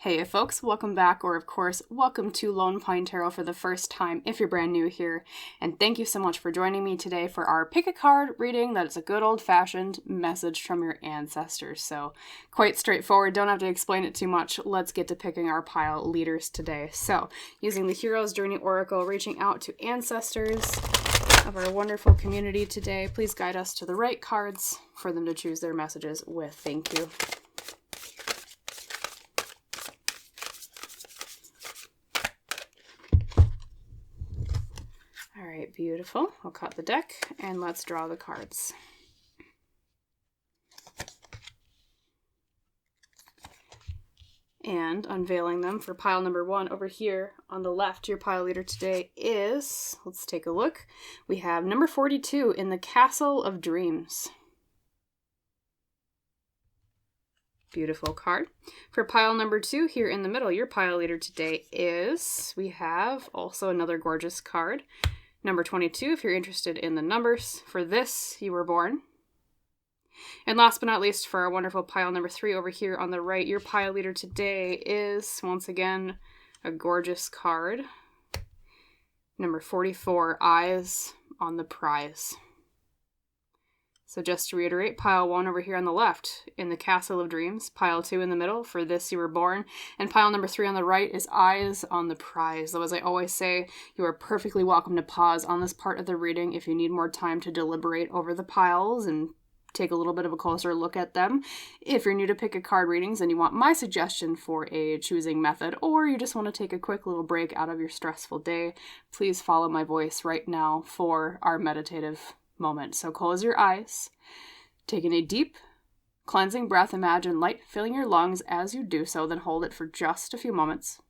Hey folks, welcome back, or of course, welcome to Lone Pine Tarot for the first time if you're brand new here, and thank you so much for joining me today for our pick a card reading that is a good old-fashioned message from your ancestors. So, quite straightforward, don't have to explain it too much. Let's get to picking our pile leaders today. So, using the Hero's Journey Oracle, reaching out to ancestors of our wonderful community today, please guide us to the right cards for them to choose their messages with. Thank you. Alright, beautiful. I'll cut the deck and let's draw the cards. And unveiling them for pile number 1 over here on the left, your pile leader today is, let's take a look. We have number 42 in the Castle of Dreams. Beautiful card. For pile number 2 here in the middle, your pile leader today is, we have also another gorgeous card. Number 22, if you're interested in the numbers. For this, you were born. And last but not least, for our wonderful pile number 3 over here on the right, your pile leader today is, once again, a gorgeous card. Number 44, Eyes on the Prize. So just to reiterate, pile 1 over here on the left in the Castle of Dreams, pile 2 in the middle, for this you were born, and pile number 3 on the right is Eyes on the Prize. Though as I always say, you are perfectly welcome to pause on this part of the reading if you need more time to deliberate over the piles and take a little bit of a closer look at them. If you're new to pick a card readings and you want my suggestion for a choosing method, or you just want to take a quick little break out of your stressful day, please follow my voice right now for our meditative moment. So close your eyes, taking a deep, cleansing breath. Imagine light filling your lungs as you do so, then hold it for just a few moments.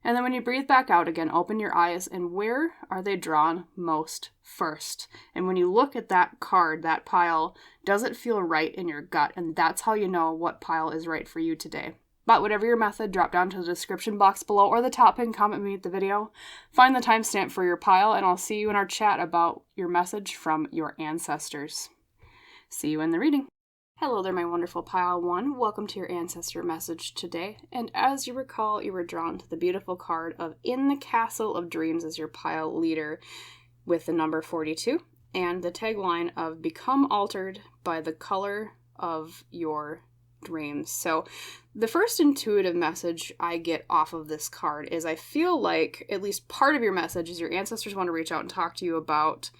And then when you breathe back out again, open your eyes, and where are they drawn most first? And when you look at that card, that pile, does it feel right in your gut? And that's how you know what pile is right for you today. But whatever your method, drop down to the description box below or the top pin comment beneath the video. Find the timestamp for your pile, and I'll see you in our chat about your message from your ancestors. See you in the reading. Hello there, my wonderful pile 1. Welcome to your ancestor message today. And as you recall, you were drawn to the beautiful card of In the Castle of Dreams as your pile leader with the number 42 and the tagline of Become Altered by the Color of Your Dreams. So the first intuitive message I get off of this card is I feel like at least part of your message is your ancestors want to reach out and talk to you about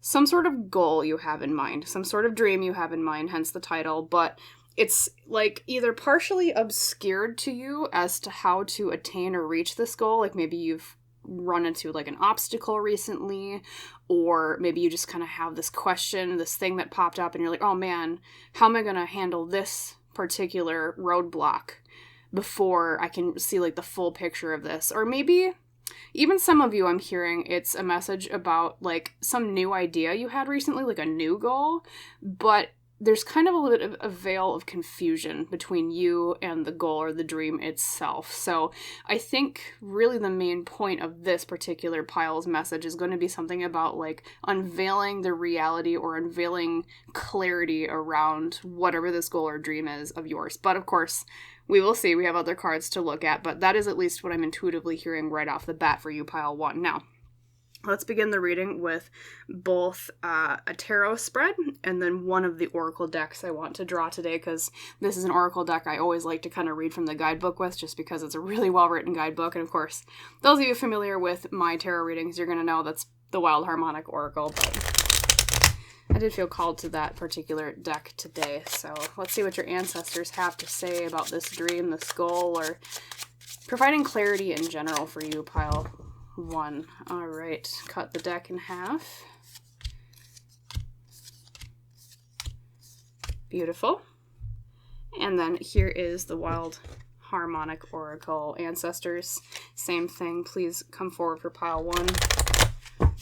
some sort of goal you have in mind, some sort of dream you have in mind, hence the title, but it's like either partially obscured to you as to how to attain or reach this goal, like maybe you've run into like an obstacle recently, or maybe you just kind of have this question, this thing that popped up and you're like, oh man, how am I going to handle this particular roadblock before I can see like the full picture of this? Or maybe even some of you, I'm hearing it's a message about like some new idea you had recently, like a new goal, but there's kind of a little bit of a veil of confusion between you and the goal or the dream itself. So I think really the main point of this particular pile's message is going to be something about like unveiling the reality or unveiling clarity around whatever this goal or dream is of yours. But of course, we will see. We have other cards to look at, but that is at least what I'm intuitively hearing right off the bat for you, pile 1. Now, let's begin the reading with both a tarot spread and then one of the oracle decks I want to draw today, because this is an oracle deck I always like to kind of read from the guidebook with, just because it's a really well-written guidebook. And of course, those of you familiar with my tarot readings, you're going to know that's the Wild Harmonic Oracle, but I did feel called to that particular deck today. So let's see what your ancestors have to say about this dream, this goal, or providing clarity in general for you, pile 1. All right, cut the deck in half. Beautiful. And then here is the Wild Harmonic Oracle. Ancestors, same thing. Please come forward for pile 1.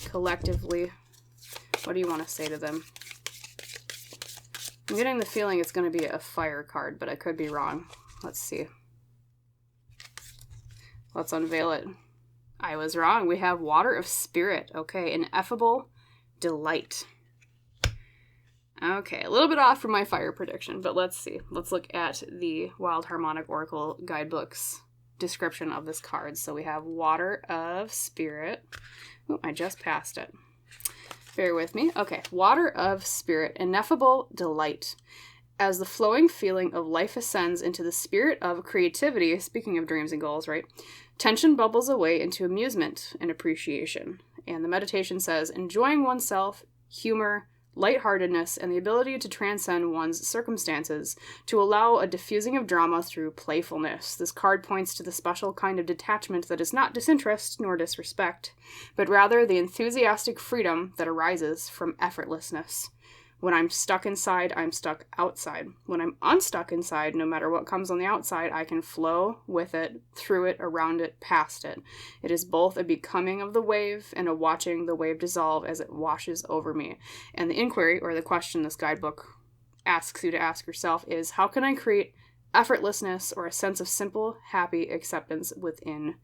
Collectively, what do you want to say to them? I'm getting the feeling it's going to be a fire card, but I could be wrong. Let's see. Let's unveil it. I was wrong. We have Water of Spirit. Okay, ineffable delight. Okay, a little bit off from my fire prediction, but let's see. Let's look at the Wild Harmonic Oracle guidebook's description of this card. So we have Water of Spirit. Oh, I just passed it. Bear with me. Okay, Water of Spirit, ineffable delight. As the flowing feeling of life ascends into the spirit of creativity, speaking of dreams and goals, right? Tension bubbles away into amusement and appreciation. And the meditation says, enjoying oneself, humor, lightheartedness, and the ability to transcend one's circumstances, to allow a diffusing of drama through playfulness. This card points to the special kind of detachment that is not disinterest nor disrespect, but rather the enthusiastic freedom that arises from effortlessness. When I'm stuck inside, I'm stuck outside. When I'm unstuck inside, no matter what comes on the outside, I can flow with it, through it, around it, past it. It is both a becoming of the wave and a watching the wave dissolve as it washes over me. And the inquiry, or the question this guidebook asks you to ask yourself is, how can I create effortlessness or a sense of simple, happy acceptance within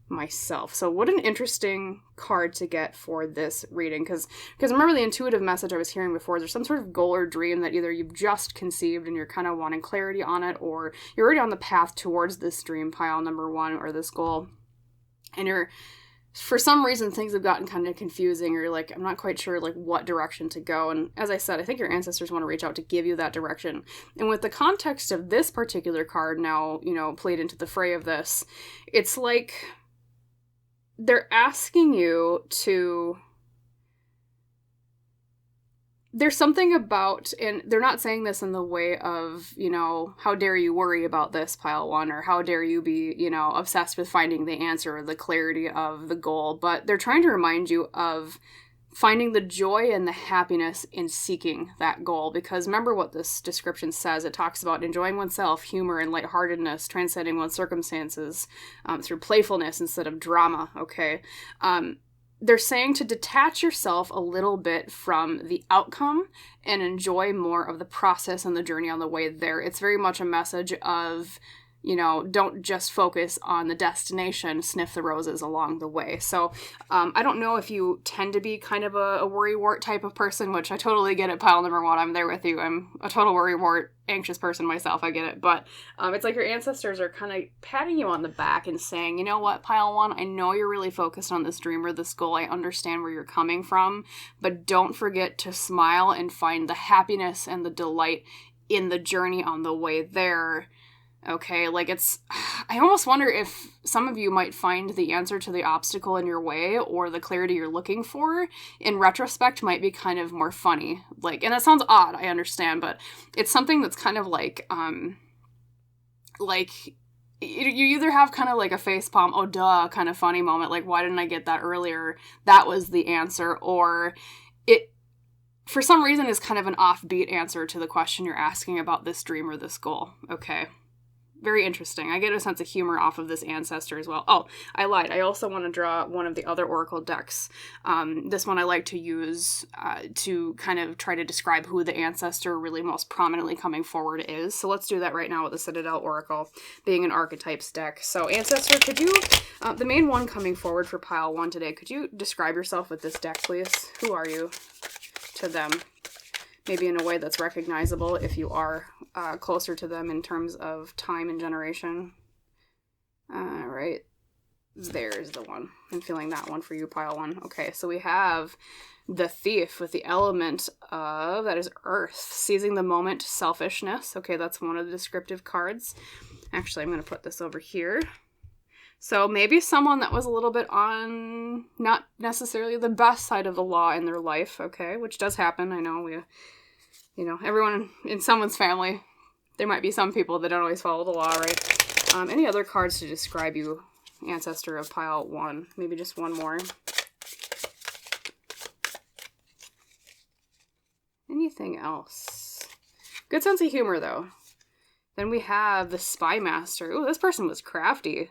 myself? So what an interesting card to get for this reading, because remember the intuitive message I was hearing before, there's some sort of goal or dream that either you've just conceived and you're kind of wanting clarity on it, or you're already on the path towards this dream pile number one or this goal, and you're, for some reason, things have gotten kind of confusing, or you're like, I'm not quite sure like what direction to go. And as I said, I think your ancestors want to reach out to give you that direction. And with the context of this particular card now, played into the fray of this, it's like they're asking you to, there's something about, and they're not saying this in the way of, how dare you worry about this, pile one, or how dare you be, obsessed with finding the answer or the clarity of the goal, but they're trying to remind you of finding the joy and the happiness in seeking that goal. Because remember what this description says. It talks about enjoying oneself, humor and lightheartedness, transcending one's circumstances through playfulness instead of drama, okay? They're saying to detach yourself a little bit from the outcome and enjoy more of the process and the journey on the way there. It's very much a message of, don't just focus on the destination, sniff the roses along the way. So I don't know if you tend to be kind of a worrywart type of person, which I totally get it, pile number one. I'm there with you. I'm a total worrywart, anxious person myself. I get it. But it's like your ancestors are kind of patting you on the back and saying, you know what, pile one, I know you're really focused on this dream or this goal. I understand where you're coming from, but don't forget to smile and find the happiness and the delight in the journey on the way there. Okay, like I almost wonder if some of you might find the answer to the obstacle in your way or the clarity you're looking for in retrospect might be kind of more funny. Like, and that sounds odd, I understand, but it's something that's kind of like you either have kind of like a facepalm, oh duh, kind of funny moment, like why didn't I get that earlier? That was the answer, or it for some reason is kind of an offbeat answer to the question you're asking about this dream or this goal, okay? Very interesting. I get a sense of humor off of this ancestor as well. Oh, I lied. I also want to draw one of the other oracle decks. This one I like to use to kind of try to describe who the ancestor really most prominently coming forward is. So let's do that right now with the Citadel Oracle, being an archetypes deck. So ancestor, could you, the main one coming forward for pile one today, could you describe yourself with this deck, please? Who are you to them? Maybe in a way that's recognizable if you are closer to them in terms of time and generation. All right. There's the one. I'm feeling that one for you, pile one. Okay, so we have the Thief with the element of, that is earth, seizing the moment, selfishness. Okay, that's one of the descriptive cards. Actually, I'm going to put this over here. So maybe someone that was a little bit on not necessarily the best side of the law in their life, okay, which does happen. I know everyone in someone's family, there might be some people that don't always follow the law, right? Any other cards to describe you, ancestor of pile one? Maybe just one more. Anything else? Good sense of humor, though. Then we have the Spy Master. Ooh, this person was crafty.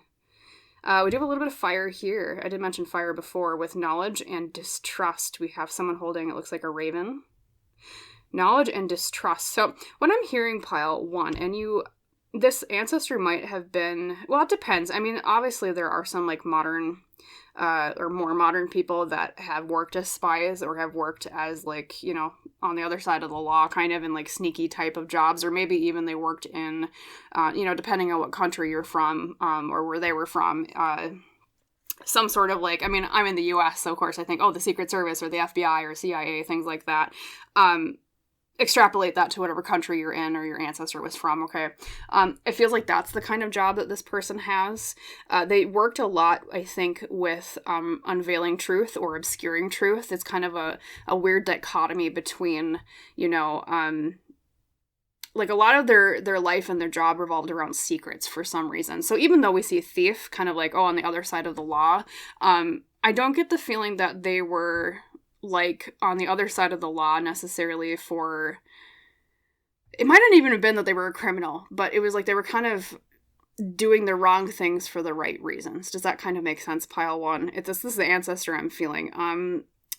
We do have a little bit of fire here. I did mention fire before. With knowledge and distrust, we have someone holding, it looks like a raven. Knowledge and distrust. So when I'm hearing pile one, and you this ancestor might have been, well, it depends. I mean, obviously there are some like modern or more modern people that have worked as spies or have worked as like, you know, on the other side of the law, kind of in like sneaky type of jobs, or maybe even they worked in, you know, depending on what country you're from, or where they were from, some sort of like, I mean, I'm in the US, so of course I think, oh, the Secret Service or the FBI or CIA, things like that. Extrapolate that to whatever country you're in or your ancestor was from, okay? It feels like that's the kind of job that this person has. They worked a lot, I think, with unveiling truth or obscuring truth. It's kind of a weird dichotomy between, you know, like a lot of their life and their job revolved around secrets for some reason. So even though we see thief kind of like, oh, on the other side of the law, I don't get the feeling that they were like on the other side of the law necessarily for, it might not even have been that they were a criminal, but it was like they were kind of doing the wrong things for the right reasons. Does that kind of make sense, pile one? This is the ancestor I'm feeling.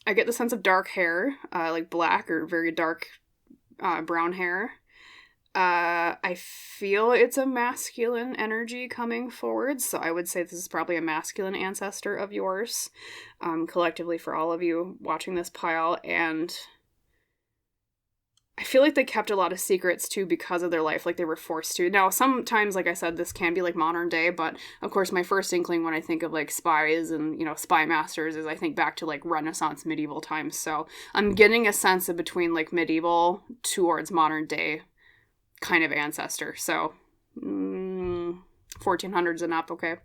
I get the sense of dark hair, like black or very dark brown hair. I feel it's a masculine energy coming forward, so I would say this is probably a masculine ancestor of yours, collectively for all of you watching this pile, and I feel like they kept a lot of secrets too because of their life, like they were forced to. Now, sometimes, like I said, this can be like modern day, but of course my first inkling when I think of like spies and, you know, spy masters is I think back to like Renaissance medieval times, so I'm getting a sense of between like medieval towards modern day kind of ancestor. So 1400s and up. Okay.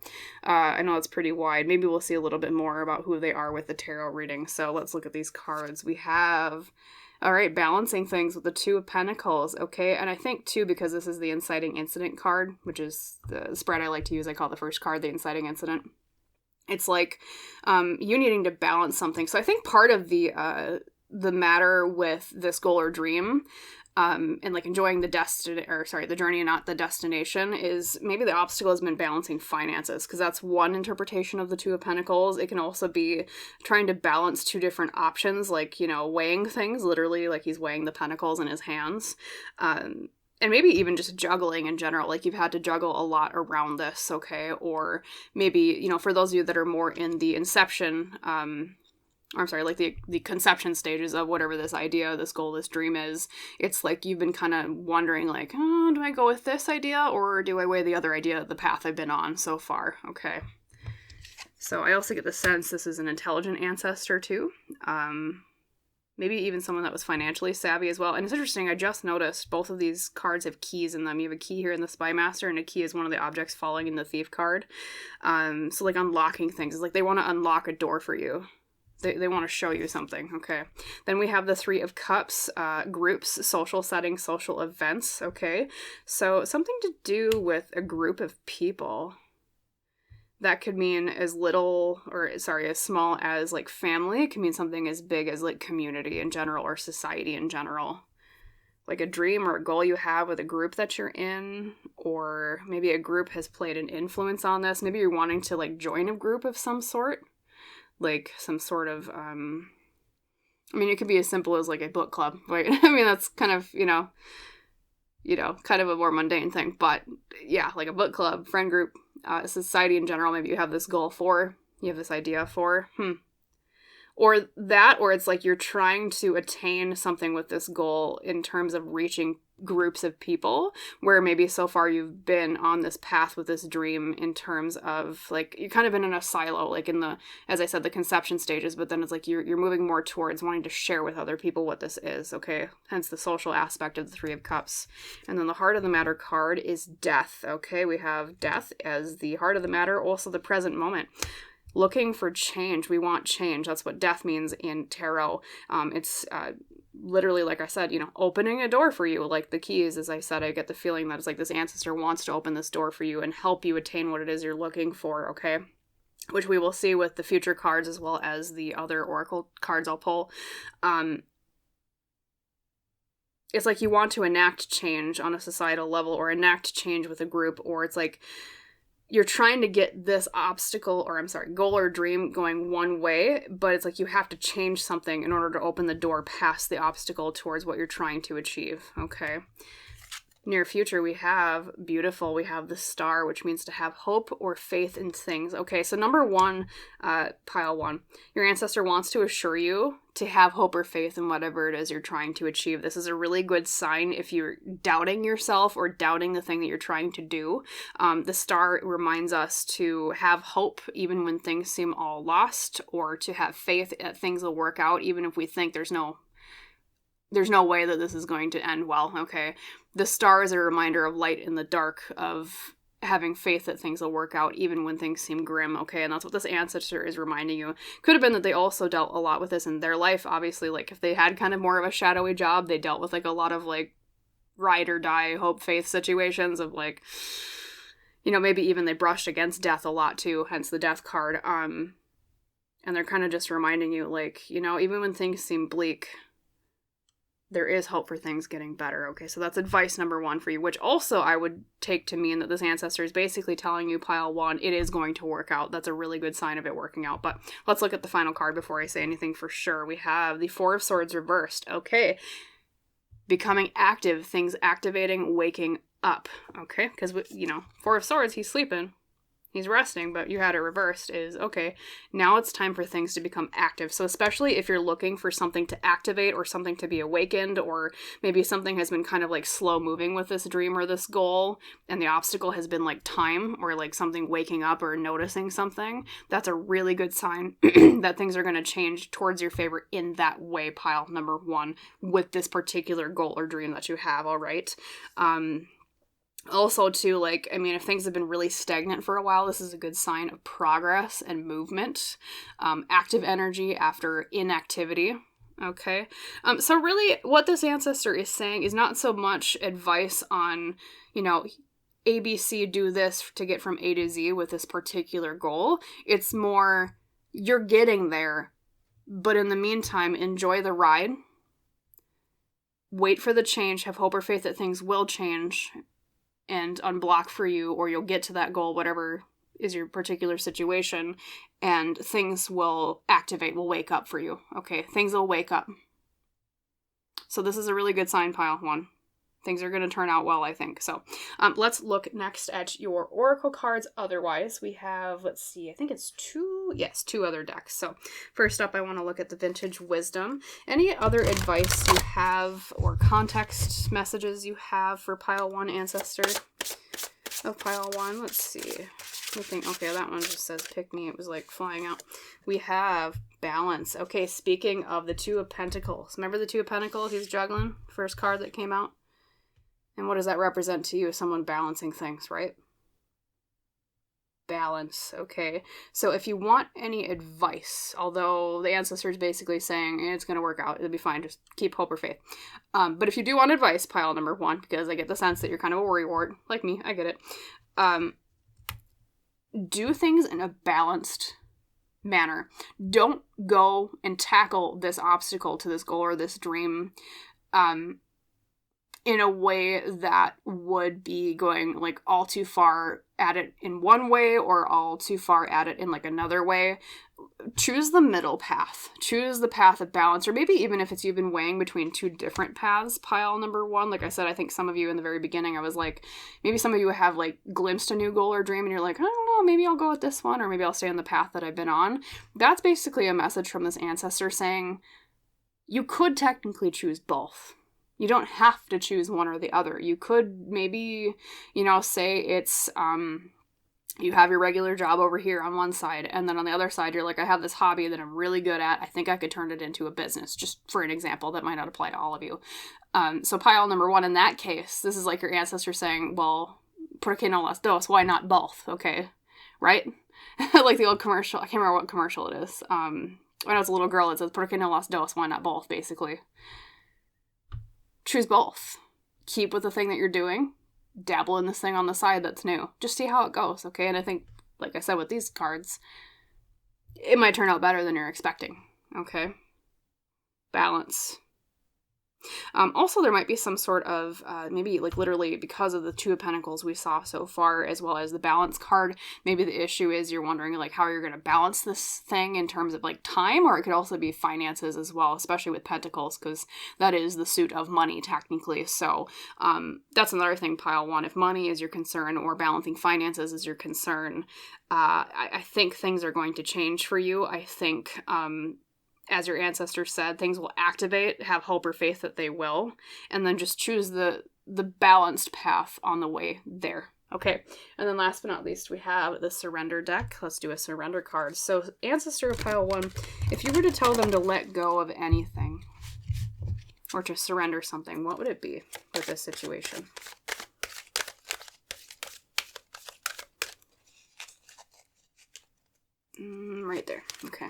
I know it's pretty wide. Maybe we'll see a little bit more about who they are with the tarot reading. So let's look at these cards. We have, all right, balancing things with the Two of Pentacles. Okay. And I think too, because this is the inciting incident card, which is the spread I like to use. I call the first card the inciting incident. It's like you needing to balance something. So I think part of the matter with this goal or dream, and like enjoying the the journey and not the destination, is maybe the obstacle has been balancing finances, because that's one interpretation of the Two of Pentacles. It can also be trying to balance two different options, like, you know, weighing things, literally, like he's weighing the pentacles in his hands. And maybe even just juggling in general, like you've had to juggle a lot around this, okay? Or maybe, you know, for those of you that are more in the inception, like the conception stages of whatever this idea, this goal, this dream is, it's like you've been kind of wondering like, oh, do I go with this idea or do I weigh the other idea, the path I've been on so far? Okay. So I also get the sense this is an intelligent ancestor too. Maybe even someone that was financially savvy as well. And it's interesting, I just noticed both of these cards have keys in them. You have a key here in the Spy Master, and a key is one of the objects falling in the Thief card. So like unlocking things. It's like they want to unlock a door for you. They want to show you something, okay? Then we have the Three of Cups, groups, social settings, social events, okay? So something to do with a group of people. That could mean as small as like family. It can mean something as big as like community in general or society in general. Like a dream or a goal you have with a group that you're in, or maybe a group has played an influence on this. Maybe you're wanting to like join a group of some sort. Like some sort of, I mean, it could be as simple as like a book club, right? I mean, that's kind of, you know, kind of a more mundane thing, but yeah, like a book club, friend group, society in general. Maybe you have this goal for, you have this idea for, or it's like you're trying to attain something with this goal in terms of reaching groups of people, where maybe so far you've been on this path with this dream in terms of like you're kind of in a silo, like in the, as I said, the conception stages, but then it's like you're moving more towards wanting to share with other people what this is, okay? Hence the social aspect of the Three of Cups. And then the Heart of the Matter card is Death, okay? We have Death as the heart of the matter, also the present moment. Looking for change. We want change. That's what death means in tarot. It's literally, like I said, you know, opening a door for you. Like the keys, as I said, I get the feeling that it's like this ancestor wants to open this door for you and help you attain what it is you're looking for, okay? Which we will see with the future cards as well as the other oracle cards I'll pull. It's like you want to enact change on a societal level or enact change with a group, or it's like you're trying to get this goal or dream going one way, but it's like you have to change something in order to open the door past the obstacle towards what you're trying to achieve, okay? Near future, we have beautiful. We have the star, which means to have hope or faith in things. Okay, so number one, pile one, your ancestor wants to assure you to have hope or faith in whatever it is you're trying to achieve. This is a really good sign if you're doubting yourself or doubting the thing that you're trying to do. The star reminds us to have hope even when things seem all lost, or to have faith that things will work out even if we think there's no way that this is going to end well, okay? The star is a reminder of light in the dark, of having faith that things will work out even when things seem grim, okay? And that's what this ancestor is reminding you. Could have been that they also dealt a lot with this in their life, obviously. Like, if they had kind of more of a shadowy job, they dealt with, like, a lot of, like, ride or die, hope, faith situations of, like, you know, maybe even they brushed against death a lot, too, hence the death card. And they're kind of just reminding you, like, you know, even when things seem bleak, there is hope for things getting better, okay? So that's advice number one for you, which also I would take to mean that this ancestor is basically telling you, pile one, it is going to work out. That's a really good sign of it working out. But let's look at the final card before I say anything for sure. We have the Four of Swords reversed, okay? Becoming active, things activating, waking up, okay? Because, you know, Four of Swords, he's sleeping. He's resting, but you had it reversed, is, okay, now it's time for things to become active. So especially if you're looking for something to activate or something to be awakened, or maybe something has been kind of like slow moving with this dream or this goal, and the obstacle has been like time, or like something waking up or noticing something, that's a really good sign that things are going to change towards your favor in that way, pile number one, with this particular goal or dream that you have, all right? Also, too, like, I mean, if things have been really stagnant for a while, this is a good sign of progress and movement. Active energy after inactivity. Okay. So really, what this ancestor is saying is not so much advice on, you know, ABC, do this to get from A to Z with this particular goal. It's more, you're getting there, but in the meantime, enjoy the ride. Wait for the change. Have hope or faith that things will change and unblock for you, or you'll get to that goal, whatever is your particular situation, and things will activate, will wake up for you. Okay, things will wake up. So this is a really good sign, pile one. Things are going to turn out well, I think. So let's look next at your oracle cards. Otherwise, we have, let's see, I think it's two other decks. So first up, I want to look at the Vintage Wisdom. Any other advice you have or context messages you have for pile one, ancestor of pile one? Let's see. I think, okay, that one just says pick me. It was like flying out. We have balance. Okay, speaking of the Two of Pentacles. Remember the Two of Pentacles he's juggling? First card that came out. And what does that represent to you? Someone balancing things, right? Balance, okay. So if you want any advice, although the ancestor is basically saying it's going to work out, it'll be fine, just keep hope or faith. But if you do want advice, pile number one, because I get the sense that you're kind of a worrywart, like me, I get it. Do things in a balanced manner. Don't go and tackle this obstacle to this goal or this dream in a way that would be going like all too far at it in one way or all too far at it in like another way. Choose the middle path. Choose the path of balance, or maybe even if it's you've been weighing between two different paths, pile number one. Like I said, I think some of you in the very beginning, I was like, maybe some of you have like glimpsed a new goal or dream and you're like, I don't know, maybe I'll go with this one, or maybe I'll stay on the path that I've been on. That's basically a message from this ancestor saying you could technically choose both. You don't have to choose one or the other. You could maybe, you know, say it's, you have your regular job over here on one side, and then on the other side, you're like, I have this hobby that I'm really good at. I think I could turn it into a business, just for an example that might not apply to all of you. So pile number one, in that case, this is like your ancestor saying, well, ¿por qué no las dos? Why not both? Okay, right? Like the old commercial. I can't remember what commercial it is. When I was a little girl, it says, ¿por qué no las dos? Why not both, basically. Choose both. Keep with the thing that you're doing. Dabble in this thing on the side that's new. Just see how it goes, okay? And I think, like I said with these cards, it might turn out better than you're expecting, okay? Balance. Also, there might be some sort of, maybe like literally because of the Two of Pentacles we saw so far, as well as the balance card, maybe the issue is you're wondering like how you're going to balance this thing in terms of like time, or it could also be finances as well, especially with Pentacles, because that is the suit of money technically. So that's another thing, pile one. If money is your concern or balancing finances is your concern, I think things are going to change for you. I think as your ancestors said, things will activate, have hope or faith that they will, and then just choose the balanced path on the way there. Okay, and then last but not least, we have the surrender deck. Let's do a surrender card. So ancestor pile one, if you were to tell them to let go of anything or to surrender something, what would it be with this situation? Right there. Okay.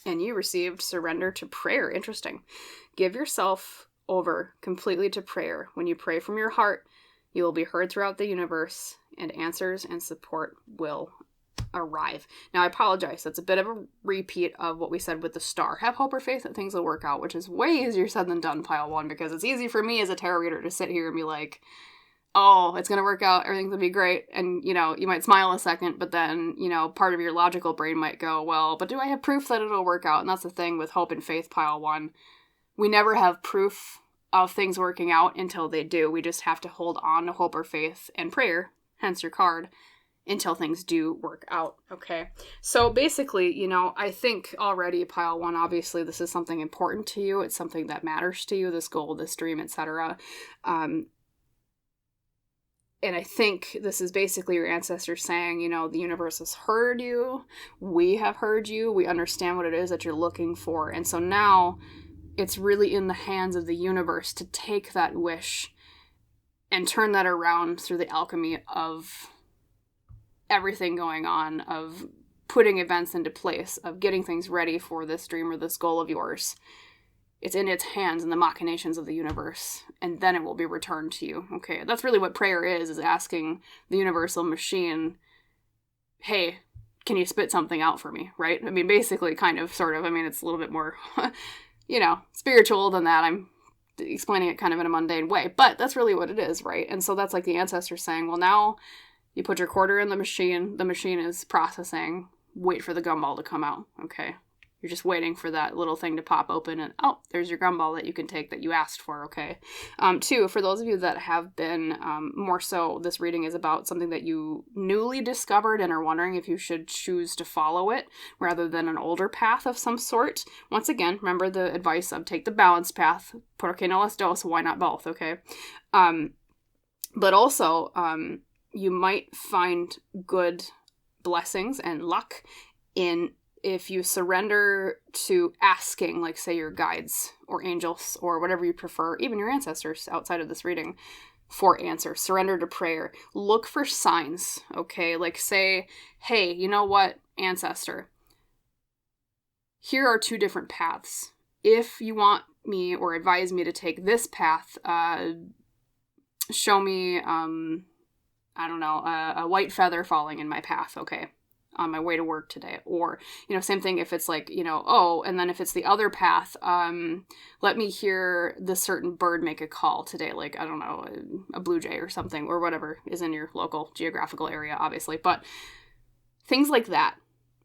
And you received surrender to prayer. Interesting. Give yourself over completely to prayer. When you pray from your heart, you will be heard throughout the universe, and answers and support will arrive. Now, I apologize. That's a bit of a repeat of what we said with the star. Have hope or faith that things will work out, which is way easier said than done, pile one, because it's easy for me as a tarot reader to sit here and be like, oh, it's going to work out, everything's going to be great, and, you know, you might smile a second, but then, you know, part of your logical brain might go, well, but do I have proof that it'll work out? And that's the thing with hope and faith, pile one. We never have proof of things working out until they do. We just have to hold on to hope or faith and prayer, hence your card, until things do work out, okay? So basically, you know, I think already, pile one, obviously this is something important to you. It's something that matters to you, this goal, this dream, etc. And I think this is basically your ancestors saying, you know, the universe has heard you. We have heard you. We understand what it is that you're looking for. And so now it's really in the hands of the universe to take that wish and turn that around through the alchemy of everything going on, of putting events into place, of getting things ready for this dream or this goal of yours. It's in its hands in the machinations of the universe, and then it will be returned to you. Okay, that's really what prayer is asking the universal machine, hey, can you spit something out for me, right? I mean, basically, kind of, sort of. I mean, it's a little bit more, you know, spiritual than that. I'm explaining it kind of in a mundane way, but that's really what it is, right? And so that's like the ancestors saying, well, now you put your quarter in the machine is processing, wait for the gumball to come out, okay? You're just waiting for that little thing to pop open and, oh, there's your gumball that you can take that you asked for, okay? Two, for those of you that have been, more so, this reading is about something that you newly discovered and are wondering if you should choose to follow it rather than an older path of some sort. Once again, remember the advice of take the balanced path, porque no las dos, why not both, okay? But also, you might find good blessings and luck in if you surrender to asking, like, say, your guides or angels or whatever you prefer, even your ancestors outside of this reading, for answers. Surrender to prayer. Look for signs, okay? Like, say, hey, you know what, ancestor? Here are two different paths. If you want me or advise me to take this path, show me, I don't know, a white feather falling in my path, okay? On my way to work today. Or, you know, same thing if it's like, you know, oh, and then if it's the other path, let me hear this certain bird make a call today, like, I don't know, a blue jay or something, or whatever is in your local geographical area, obviously, but things like that,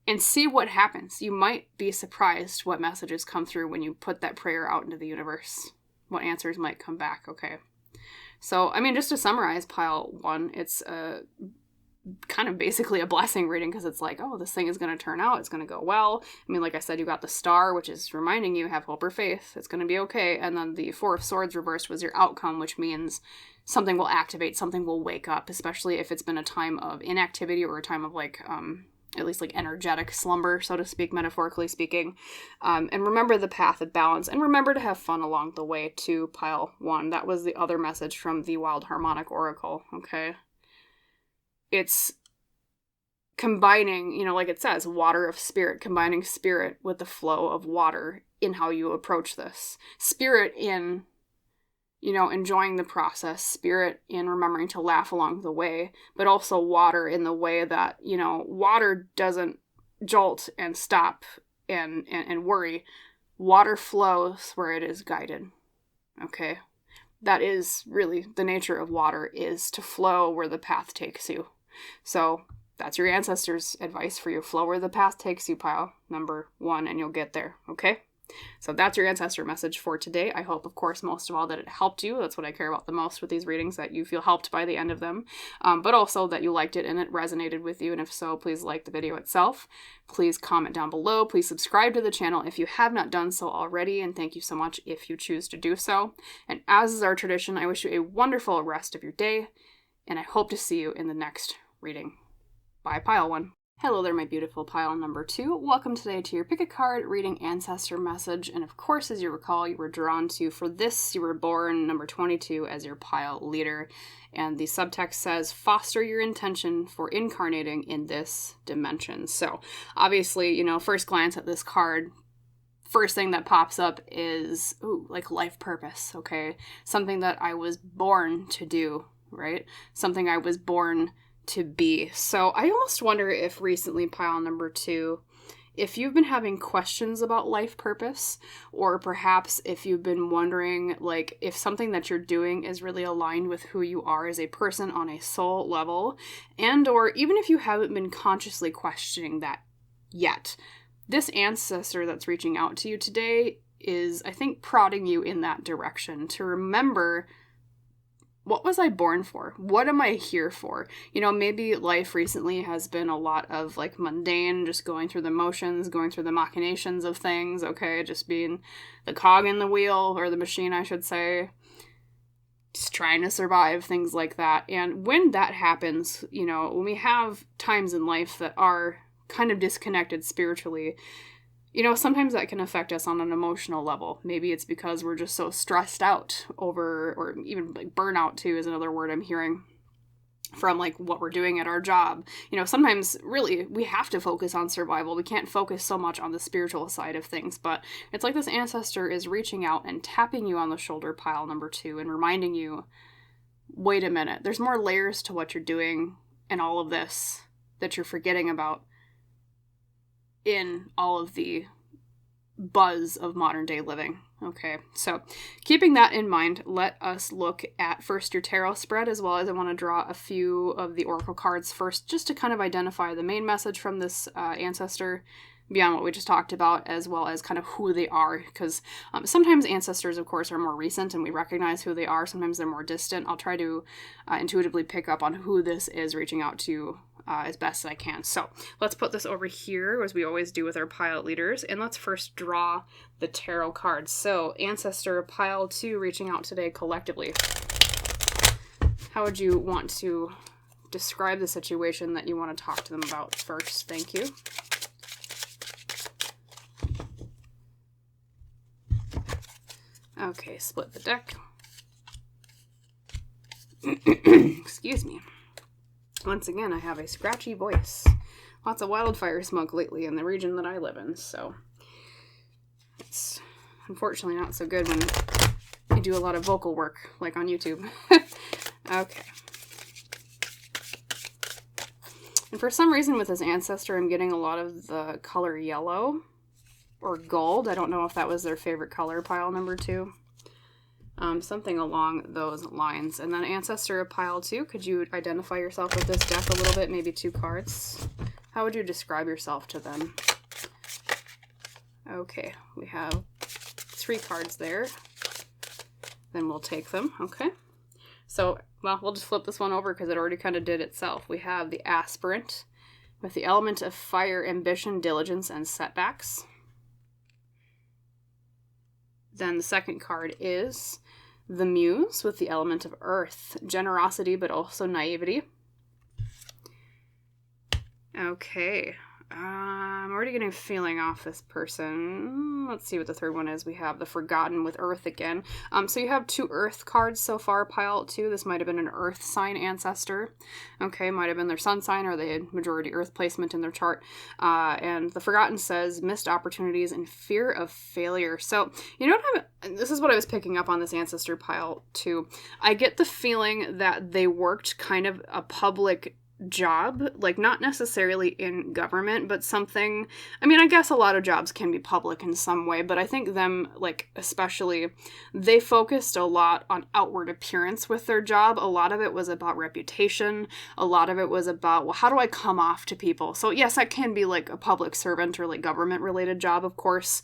and see what happens. You might be surprised what messages come through when you put that prayer out into the universe, what answers might come back, okay? So, I mean, just to summarize pile one, it's kind of basically a blessing reading, because it's like, oh, this thing is going to turn out, it's going to go well. I mean, like I said, you got the star, which is reminding you, have hope or faith, it's going to be okay. And then the Four of Swords reversed was your outcome, which means something will activate, something will wake up, especially if it's been a time of inactivity or a time of like, at least like energetic slumber, so to speak, metaphorically speaking. And remember the path of balance, and remember to have fun along the way too, pile one. That was the other message from the Wild Harmonic Oracle, okay? It's combining, you know, like it says, water of spirit, combining spirit with the flow of water in how you approach this. Spirit in, you know, enjoying the process, spirit in remembering to laugh along the way, but also water in the way that, you know, water doesn't jolt and stop and worry. Water flows where it is guided. Okay? That is really the nature of water, is to flow where the path takes you. So that's your ancestors' advice for you. Flow where the path takes you, pile number 1, and you'll get there. Okay? So that's your ancestor message for today. I hope, of course, most of all, that it helped you. That's what I care about the most with these readings, that you feel helped by the end of them, but also that you liked it and it resonated with you. And if so, please like the video itself. Please comment down below. Please subscribe to the channel if you have not done so already, and thank you so much if you choose to do so. And as is our tradition, I wish you a wonderful rest of your day, and I hope to see you in the next reading. Bye, Pile 1. Hello there, my beautiful pile number 2. Welcome today to your pick a card reading ancestor message. And of course, as you recall, you were drawn to, for this, you were born number 22 as your pile leader. And the subtext says, foster your intention for incarnating in this dimension. So obviously, first glance at this card, first thing that pops up is, like life purpose, okay? Something that I was born to do, right? Something I was born to be. So I almost wonder if recently, pile number 2, if you've been having questions about life purpose, or perhaps if you've been wondering, like, if something that you're doing is really aligned with who you are as a person on a soul level, and or even if you haven't been consciously questioning that yet, this ancestor that's reaching out to you today is, I think, prodding you in that direction to remember, what was I born for? What am I here for? Maybe life recently has been a lot of like mundane, just going through the motions, going through the machinations of things, okay? Just being the cog in the wheel, or the machine, I should say. Just trying to survive, things like that. And when that happens, when we have times in life that are kind of disconnected spiritually, sometimes that can affect us on an emotional level. Maybe it's because we're just so stressed out over, or even like burnout too is another word I'm hearing from like what we're doing at our job. Sometimes really we have to focus on survival. We can't focus so much on the spiritual side of things, but it's like this ancestor is reaching out and tapping you on the shoulder, pile number 2, and reminding you, wait a minute, there's more layers to what you're doing and all of this that you're forgetting about in all of the buzz of modern day living. Okay, so keeping that in mind, let us look at first your tarot spread, as well as I want to draw a few of the oracle cards first, just to kind of identify the main message from this ancestor beyond what we just talked about, as well as kind of who they are, because sometimes ancestors, of course, are more recent and we recognize who they are. Sometimes they're more distant. I'll try to intuitively pick up on who this is reaching out to as best as I can. So let's put this over here, as we always do with our pile leaders, and let's first draw the tarot cards. So ancestor pile 2 reaching out today collectively. How would you want to describe the situation that you want to talk to them about first? Thank you. Okay, split the deck. Excuse me. Once again, I have a scratchy voice. Lots of wildfire smoke lately in the region that I live in, so it's unfortunately not so good when you do a lot of vocal work, like on YouTube. Okay. And for some reason with this ancestor, I'm getting a lot of the color yellow or gold. I don't know if that was their favorite color, pile number 2. Something along those lines. And then ancestor of pile 2, could you identify yourself with this deck a little bit? Maybe 2 cards. How would you describe yourself to them? Okay, we have 3 cards there. Then we'll take them. Okay. So, well, we'll just flip this one over because it already kind of did itself. We have the aspirant with the element of fire, ambition, diligence, and setbacks. Then the second card is the Muse with the element of earth, generosity, but also naivety. Okay. I'm already getting a feeling off this person. Let's see what the third one is. We have the Forgotten with Earth again. So you have 2 Earth cards so far, pile 2. This might have been an Earth sign ancestor. Okay, might have been their sun sign, or they had majority Earth placement in their chart. And the Forgotten says missed opportunities and fear of failure. So, you know what this is what I was picking up on this ancestor pile 2. I get the feeling that they worked kind of a public job, like not necessarily in government, but something, I mean, I guess a lot of jobs can be public in some way, but I think them, like, especially, they focused a lot on outward appearance with their job. A lot of it was about reputation. A lot of it was about, well, how do I come off to people? So yes, that can be like a public servant or like government related job, of course.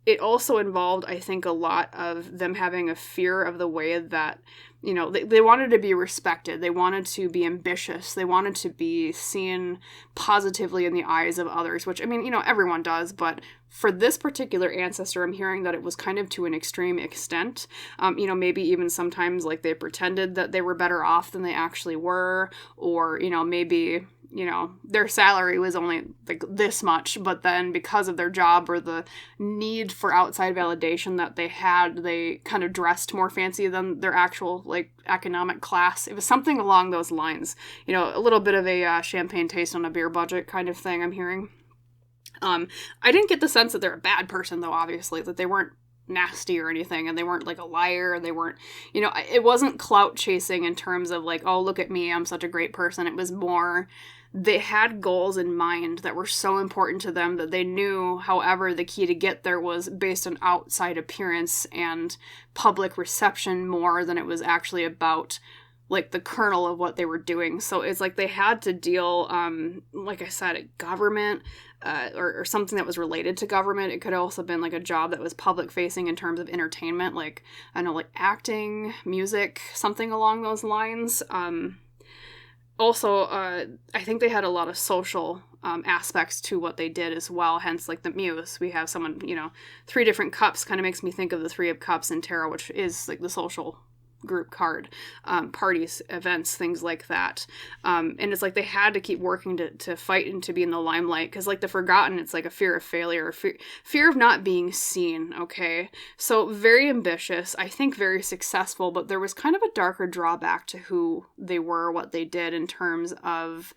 It also involved, I think, a lot of them having a fear of the way that, you know, they wanted to be respected. They wanted to be ambitious. They wanted to be seen positively in the eyes of others, which, I mean, you know, everyone does. But for this particular ancestor, I'm hearing that it was kind of to an extreme extent. You know, maybe even sometimes like they pretended that they were better off than they actually were, or, you know, maybe, you know, their salary was only like this much, but then because of their job or the need for outside validation that they had, they kind of dressed more fancy than their actual like economic class. It was something along those lines, you know, a little bit of a champagne taste on a beer budget kind of thing I'm hearing. I didn't get the sense that they're a bad person though, obviously, that they weren't nasty or anything, and they weren't like a liar, they weren't, you know, it wasn't clout chasing in terms of like, oh, look at me, I'm such a great person. It was more, they had goals in mind that were so important to them that they knew, however, the key to get there was based on outside appearance and public reception more than it was actually about like the kernel of what they were doing. So it's like they had to deal, like I said, government, or something that was related to government. It could have also been like a job that was public facing in terms of entertainment, like, I don't know, like acting, music, something along those lines. Also, I think they had a lot of social aspects to what they did as well, hence like the muse. We have someone, you know, 3 different cups kind of makes me think of the 3 of Cups in tarot, which is like the social group card, parties, events, things like that. And it's like they had to keep working to fight and to be in the limelight, because like the Forgotten, it's like a fear of failure, fear of not being seen, okay? So very ambitious, I think very successful, but there was kind of a darker drawback to who they were, what they did, in terms of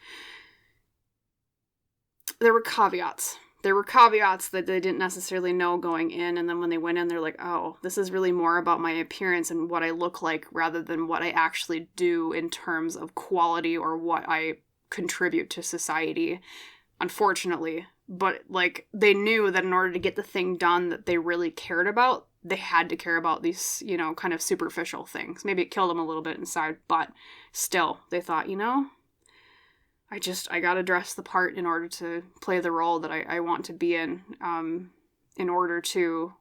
there were caveats. There were caveats that they didn't necessarily know going in, and then when they went in, they're like, oh, this is really more about my appearance and what I look like rather than what I actually do in terms of quality or what I contribute to society, unfortunately. But, like, they knew that in order to get the thing done that they really cared about, they had to care about these, you know, kind of superficial things. Maybe it killed them a little bit inside, but still, they thought, you know, I gotta dress the part in order to play the role that I want to be in order to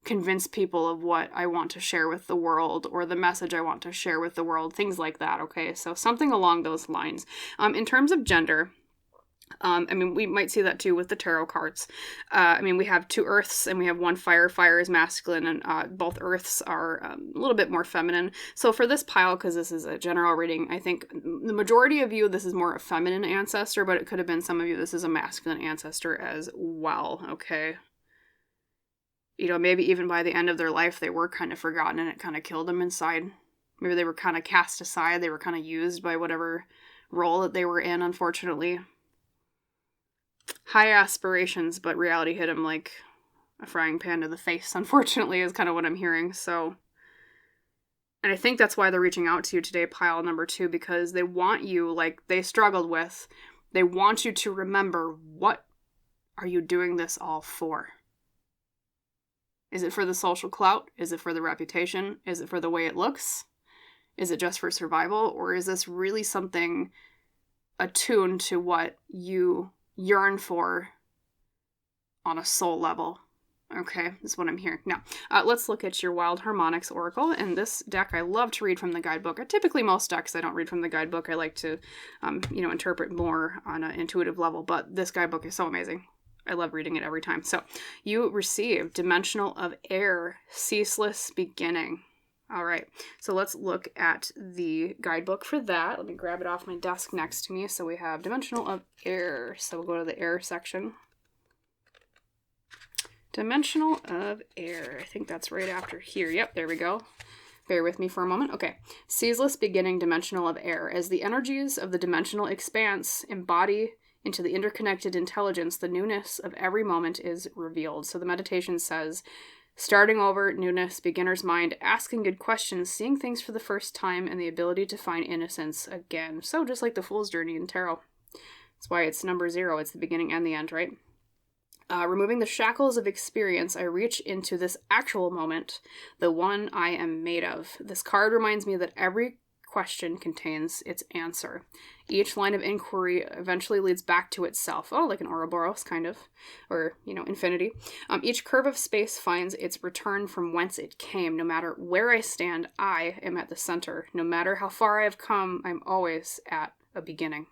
convince people of what I want to share with the world, or the message I want to share with the world, things like that, okay? So something along those lines. In terms of gender, I mean, we might see that too with the tarot cards. I mean, we have 2 earths and we have 1 fire. Fire is masculine, and both earths are a little bit more feminine. So for this pile, because this is a general reading, I think the majority of you, this is more a feminine ancestor, but it could have been some of you, this is a masculine ancestor as well, okay? You know, maybe even by the end of their life, they were kind of forgotten and it kind of killed them inside. Maybe they were kind of cast aside. They were kind of used by whatever role that they were in, unfortunately. High aspirations, but reality hit him like a frying pan to the face, unfortunately, is kind of what I'm hearing. So, and I think that's why they're reaching out to you today, pile number 2, because they want you, like they struggled with, they want you to remember, what are you doing this all for? Is it for the social clout? Is it for the reputation? Is it for the way it looks? Is it just for survival? Or is this really something attuned to what you yearn for on a soul level? Okay, that's what I'm hearing. Now, let's look at your Wild Harmonics Oracle. And this deck, I love to read from the guidebook. Typically, most decks I don't read from the guidebook. I like to, you know, interpret more on an intuitive level. But this guidebook is so amazing. I love reading it every time. So, you receive Dimensional of Air, Ceaseless Beginning. All right, so let's look at the guidebook for that. Let me grab it off my desk next to me. So we have Dimensional of Air. So we'll go to the air section. Dimensional of Air. I think that's right after here. Yep, there we go. Bear with me for a moment. Okay. Ceaseless Beginning, Dimensional of Air. As the energies of the dimensional expanse embody into the interconnected intelligence, the newness of every moment is revealed. So the meditation says, Starting over, newness, beginner's mind, asking good questions, seeing things for the first time, and the ability to find innocence again. So just like the Fool's Journey in Tarot. That's why it's number 0. It's the beginning and the end, right? Removing the shackles of experience, I reach into this actual moment, the one I am made of. This card reminds me that every question contains its answer. Each line of inquiry eventually leads back to itself. Oh, like an Ouroboros, kind of. Or, infinity. Each curve of space finds its return from whence it came. No matter where I stand, I am at the center. No matter how far I have come, I'm always at a beginning.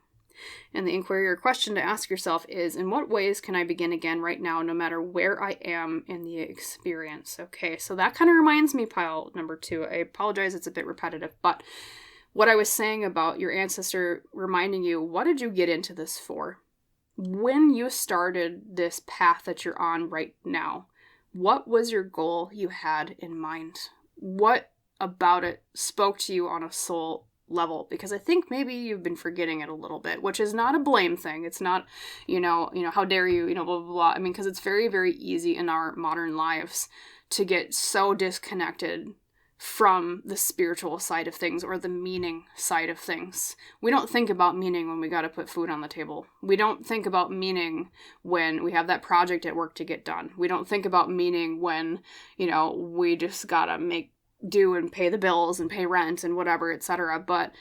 And the inquiry or question to ask yourself is, in what ways can I begin again right now, no matter where I am in the experience? Okay, so that kind of reminds me, pile number 2. I apologize, it's a bit repetitive, but what I was saying about your ancestor reminding you, what did you get into this for? When you started this path that you're on right now, what was your goal you had in mind? What about it spoke to you on a soul level? Because I think maybe you've been forgetting it a little bit, which is not a blame thing. It's not, how dare you, blah, blah, blah. I mean, because it's very, very easy in our modern lives to get so disconnected from the spiritual side of things or the meaning side of things. We don't think about meaning when we got to put food on the table. We don't think about meaning when we have that project at work to get done. We don't think about meaning when, we just got to do and pay the bills and pay rent and whatever, etc. But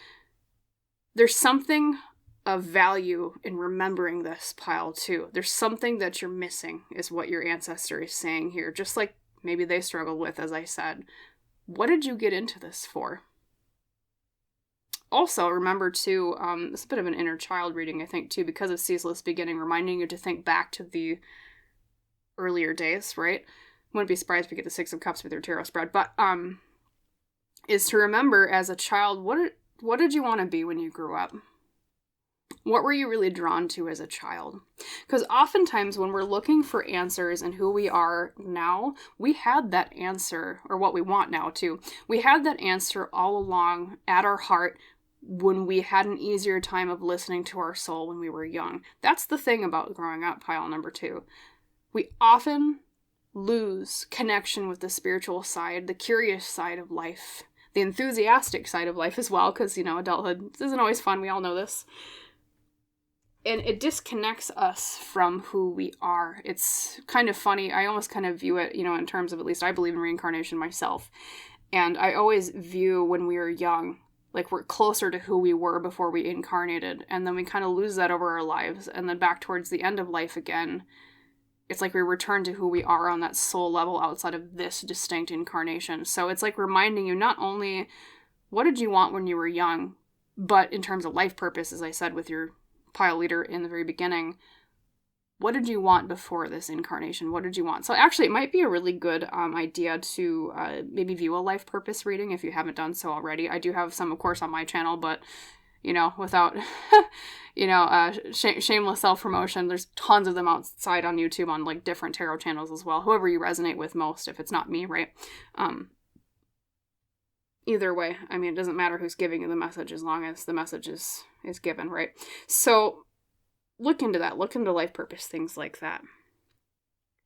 there's something of value in remembering this, pile too. There's something that you're missing, is what your ancestor is saying here. Just like maybe they struggled with, as I said. What did you get into this for? Also, remember too, it's a bit of an inner child reading, I think, too, because of Ceaseless Beginning, reminding you to think back to the earlier days, right? Wouldn't be surprised if we get the 6 of Cups with your tarot spread, but is to remember as a child, what did you want to be when you grew up? What were you really drawn to as a child? Because oftentimes when we're looking for answers and who we are now, we had that answer, or what we want now too. We had that answer all along at our heart when we had an easier time of listening to our soul when we were young. That's the thing about growing up, pile number 2. We often lose connection with the spiritual side, the curious side of life, the enthusiastic side of life as well, because, adulthood isn't always fun. We all know this. And it disconnects us from who we are. It's kind of funny. I almost kind of view it, in terms of, at least I believe in reincarnation myself. And I always view when we were young, like we're closer to who we were before we incarnated. And then we kind of lose that over our lives. And then back towards the end of life again, it's like we return to who we are on that soul level outside of this distinct incarnation. So it's like reminding you not only what did you want when you were young, but in terms of life purpose, as I said with your pile leader in the very beginning, what did you want before this incarnation? What did you want? So actually, it might be a really good idea to maybe view a life purpose reading if you haven't done so already. I do have some, of course, on my channel, but without, shameless self-promotion, there's tons of them outside on YouTube on like different tarot channels as well. Whoever you resonate with most, if it's not me, right? Either way, I mean, it doesn't matter who's giving you the message as long as the message is given, right? So look into that. Look into life purpose, things like that.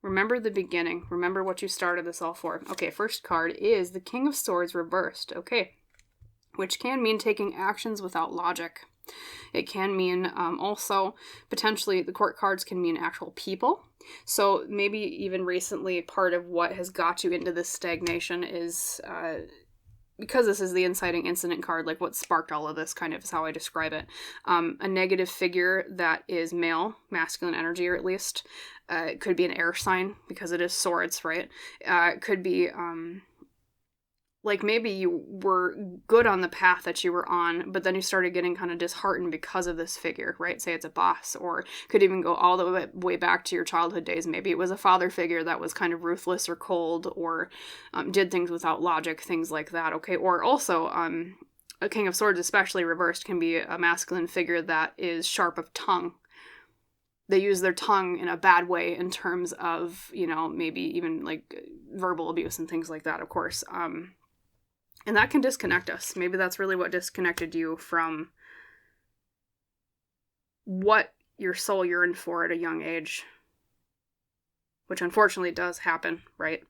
Remember the beginning. Remember what you started this all for. Okay, first card is the King of Swords reversed. Okay, which can mean taking actions without logic. It can mean also potentially the court cards can mean actual people. So maybe even recently part of what has got you into this stagnation is because this is the inciting incident card, like what sparked all of this kind of is how I describe it. A negative figure that is male, masculine energy, or at least it could be an air sign because it is swords, right? It could be like maybe you were good on the path that you were on, but then you started getting kind of disheartened because of this figure, right? Say it's a boss, or could even go all the way back to your childhood days. Maybe it was a father figure that was kind of ruthless or cold, or did things without logic, things like that, okay? Or also, a King of Swords, especially reversed, can be a masculine figure that is sharp of tongue. They use their tongue in a bad way in terms of, maybe even like verbal abuse and things like that, of course. And that can disconnect us. Maybe that's really what disconnected you from what your soul yearned for at a young age. Which unfortunately does happen, right?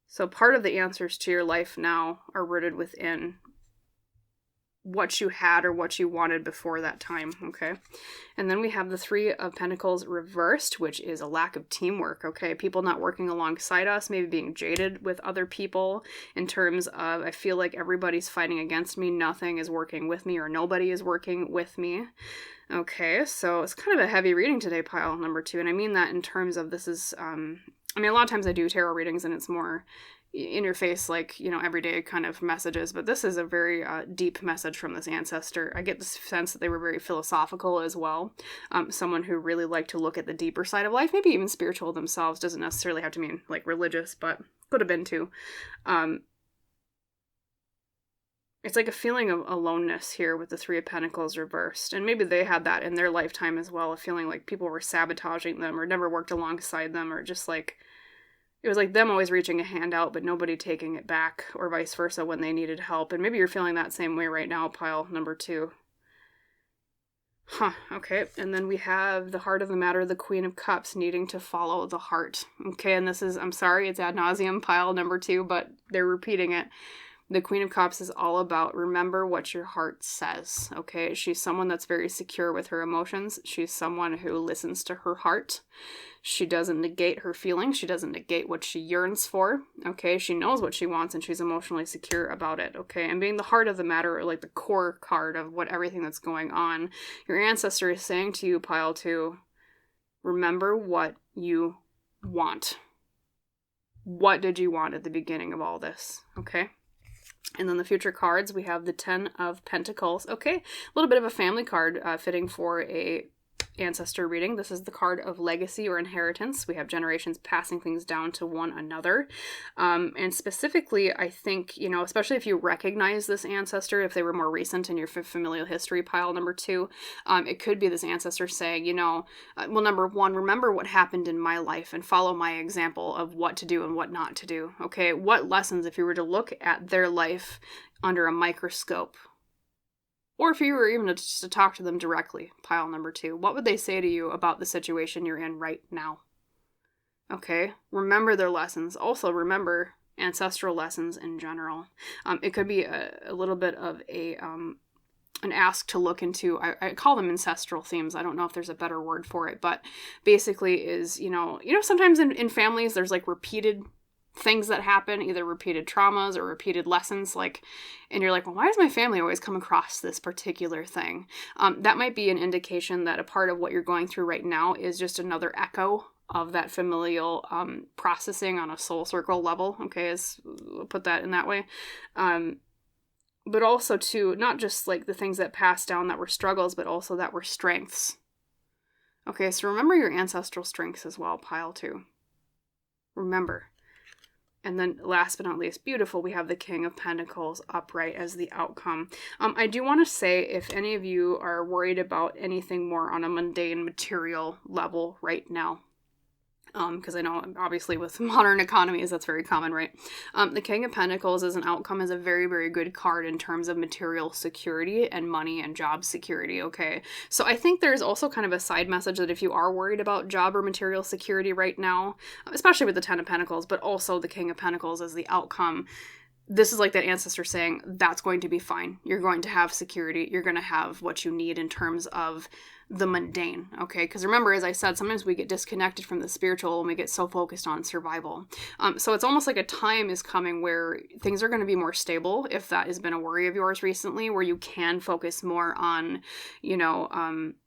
So part of the answers to your life now are rooted within what you had or what you wanted before that time, okay? And then we have the Three of Pentacles reversed, which is a lack of teamwork, okay? People not working alongside us, maybe being jaded with other people in terms of, I feel like everybody's fighting against me, nothing is working with me, or nobody is working with me. Okay, so it's kind of a heavy reading today, pile number 2, and I mean that in terms of this is, I mean, a lot of times I do tarot readings and it's more in your face, like, you know, everyday kind of messages, but this is a very deep message from this ancestor. I get the sense that they were very philosophical as well. Someone who really liked to look at the deeper side of life, maybe even spiritual themselves, doesn't necessarily have to mean like religious, but could have been too. It's like a feeling of aloneness here with the Three of Pentacles reversed. And maybe they had that in their lifetime as well, a feeling like people were sabotaging them or never worked alongside them, or just like, it was like them always reaching a hand out, but nobody taking it back, or vice versa when they needed help. And maybe you're feeling that same way right now, pile number 2. Okay. And then we have the heart of the matter, the Queen of Cups, needing to follow the heart. Okay, and this is, I'm sorry, it's ad nauseum, pile number 2, but they're repeating it. The Queen of Cups is all about remember what your heart says, okay? She's someone that's very secure with her emotions. She's someone who listens to her heart. She doesn't negate her feelings. She doesn't negate what she yearns for, okay? She knows what she wants and she's emotionally secure about it, okay? And being the heart of the matter, or like the core card of what everything that's going on, your ancestor is saying to you, pile 2, remember what you want. What did you want at the beginning of all this, okay? And then the future cards, we have the Ten of Pentacles. Okay, a little bit of a family card fitting for a ancestor reading. This is the card of legacy or inheritance. We have generations passing things down to one another. And specifically, I think, you know, especially if you recognize this ancestor, if they were more recent in your familial history, pile number 2, it could be this ancestor saying, you know, well, number 1, remember what happened in my life and follow my example of what to do and what not to do. Okay, what lessons, if you were to look at their life under a microscope, or if you were even just to talk to them directly, pile number 2, what would they say to you about the situation you're in right now? Okay, remember their lessons. Also remember ancestral lessons in general. It could be a little bit of an ask to look into, I call them ancestral themes. I don't know if there's a better word for it, but basically is, you know, sometimes in families there's like repeated things that happen, either repeated traumas or repeated lessons, like, and you're like, well, why does my family always come across this particular thing? That might be an indication that a part of what you're going through right now is just another echo of that familial processing on a soul circle level, okay, we'll put that in that way. But also, too, not just like the things that passed down that were struggles, but also that were strengths. Okay, so remember your ancestral strengths as well, pile 2. Remember. And then last but not least, beautiful, we have the King of Pentacles upright as the outcome. I do want to say, if any of you are worried about anything more on a mundane material level right now, because I know obviously with modern economies that's very common, right? The King of Pentacles as an outcome is a very, very good card in terms of material security and money and job security, okay? So I think there's also kind of a side message that if you are worried about job or material security right now, especially with the Ten of Pentacles, but also the King of Pentacles as the outcome, this is like that ancestor saying, that's going to be fine. You're going to have security. You're going to have what you need in terms of the mundane, okay? Because remember, as I said, sometimes we get disconnected from the spiritual and we get so focused on survival. So it's almost like a time is coming where things are going to be more stable, if that has been a worry of yours recently, where you can focus more on, you know,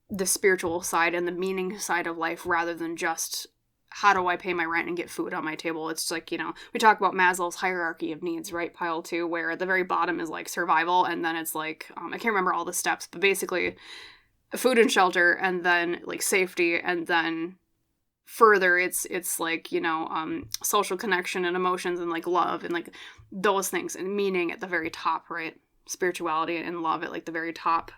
the spiritual side and the meaning side of life rather than just, how do I pay my rent and get food on my table? It's like, you know, we talk about Maslow's hierarchy of needs, right? Pile 2, where at the very bottom is like survival, and then it's like, I can't remember all the steps, but basically food and shelter, and then like safety, and then further it's like, you know, social connection and emotions and like love and like those things, and meaning at the very top, right? Spirituality and love at like the very top.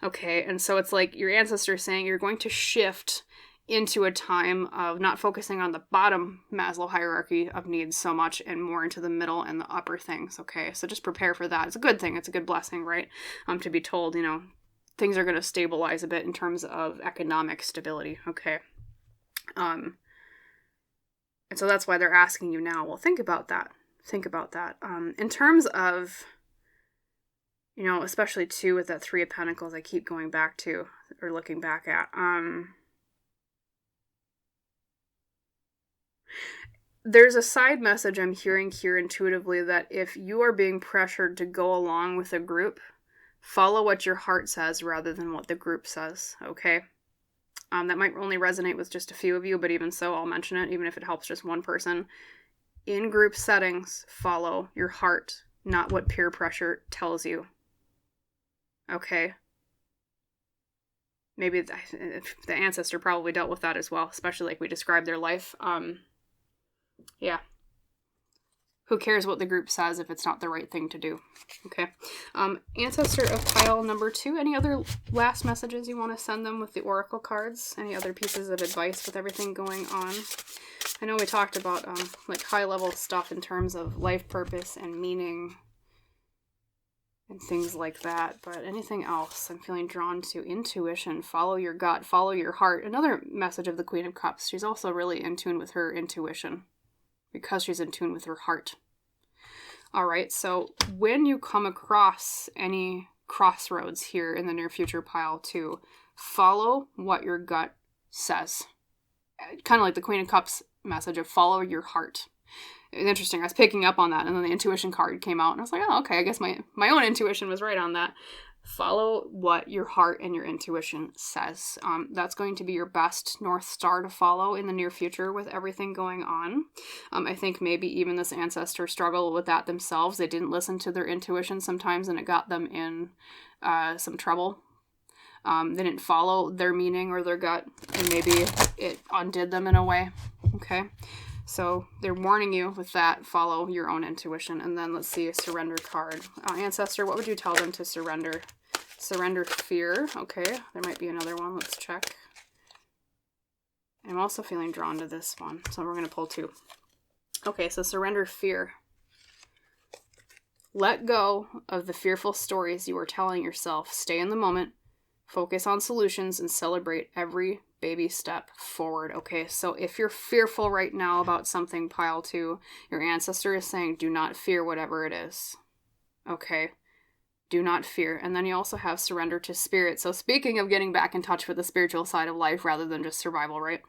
Okay, and so it's like your ancestors saying you're going to shift into a time of not focusing on the bottom Maslow hierarchy of needs so much and more into the middle and the upper things, okay? So just prepare for that. It's a good thing. It's a good blessing, right? To be told, you know, things are going to stabilize a bit in terms of economic stability, okay? And so that's why they're asking you now, well, think about that. think about that. In terms of, especially too with that Three of Pentacles I keep going back to or looking back at. There's a side message I'm hearing here intuitively that if you are being pressured to go along with a group, follow what your heart says rather than what the group says, okay? That might only resonate with just a few of you, but even so, I'll mention it, even if it helps just one person. In group settings, follow your heart, not what peer pressure tells you. Okay? Maybe the ancestor probably dealt with that as well, especially like we described their life. Yeah. Who cares what the group says if it's not the right thing to do? Okay. Ancestor of pile number 2. Any other last messages you want to send them with the oracle cards? Any other pieces of advice with everything going on? I know we talked about like high level stuff in terms of life purpose and meaning and things like that, but anything else? I'm feeling drawn to intuition. Follow your gut, follow your heart. Another message of the Queen of Cups. She's also really in tune with her intuition because she's in tune with her heart. All right, so when you come across any crossroads here in the near future pile 2, follow what your gut says. Kind of like the Queen of Cups message of follow your heart. It's interesting. I was picking up on that, and then the intuition card came out, and I was like, oh, okay, I guess my own intuition was right on that. Follow what your heart and your intuition says. That's going to be your best North Star to follow in the near future with everything going on. I think maybe even this ancestor struggled with that themselves. They didn't listen to their intuition sometimes, and it got them in some trouble. They didn't follow their meaning or their gut, and maybe it undid them in a way. Okay? So they're warning you with that, follow your own intuition. And then let's see a surrender card. Ancestor, what would you tell them to surrender? Surrender fear. Okay, there might be another one. Let's check. I'm also feeling drawn to this one, so we're going to pull 2. Okay, so surrender fear. Let go of the fearful stories you are telling yourself. Stay in the moment. Focus on solutions and celebrate every baby step forward. Okay, so if you're fearful right now about something, pile 2, your ancestor is saying, do not fear whatever it is. Okay, do not fear. And then you also have surrender to spirit. So speaking of getting back in touch with the spiritual side of life rather than just survival, right?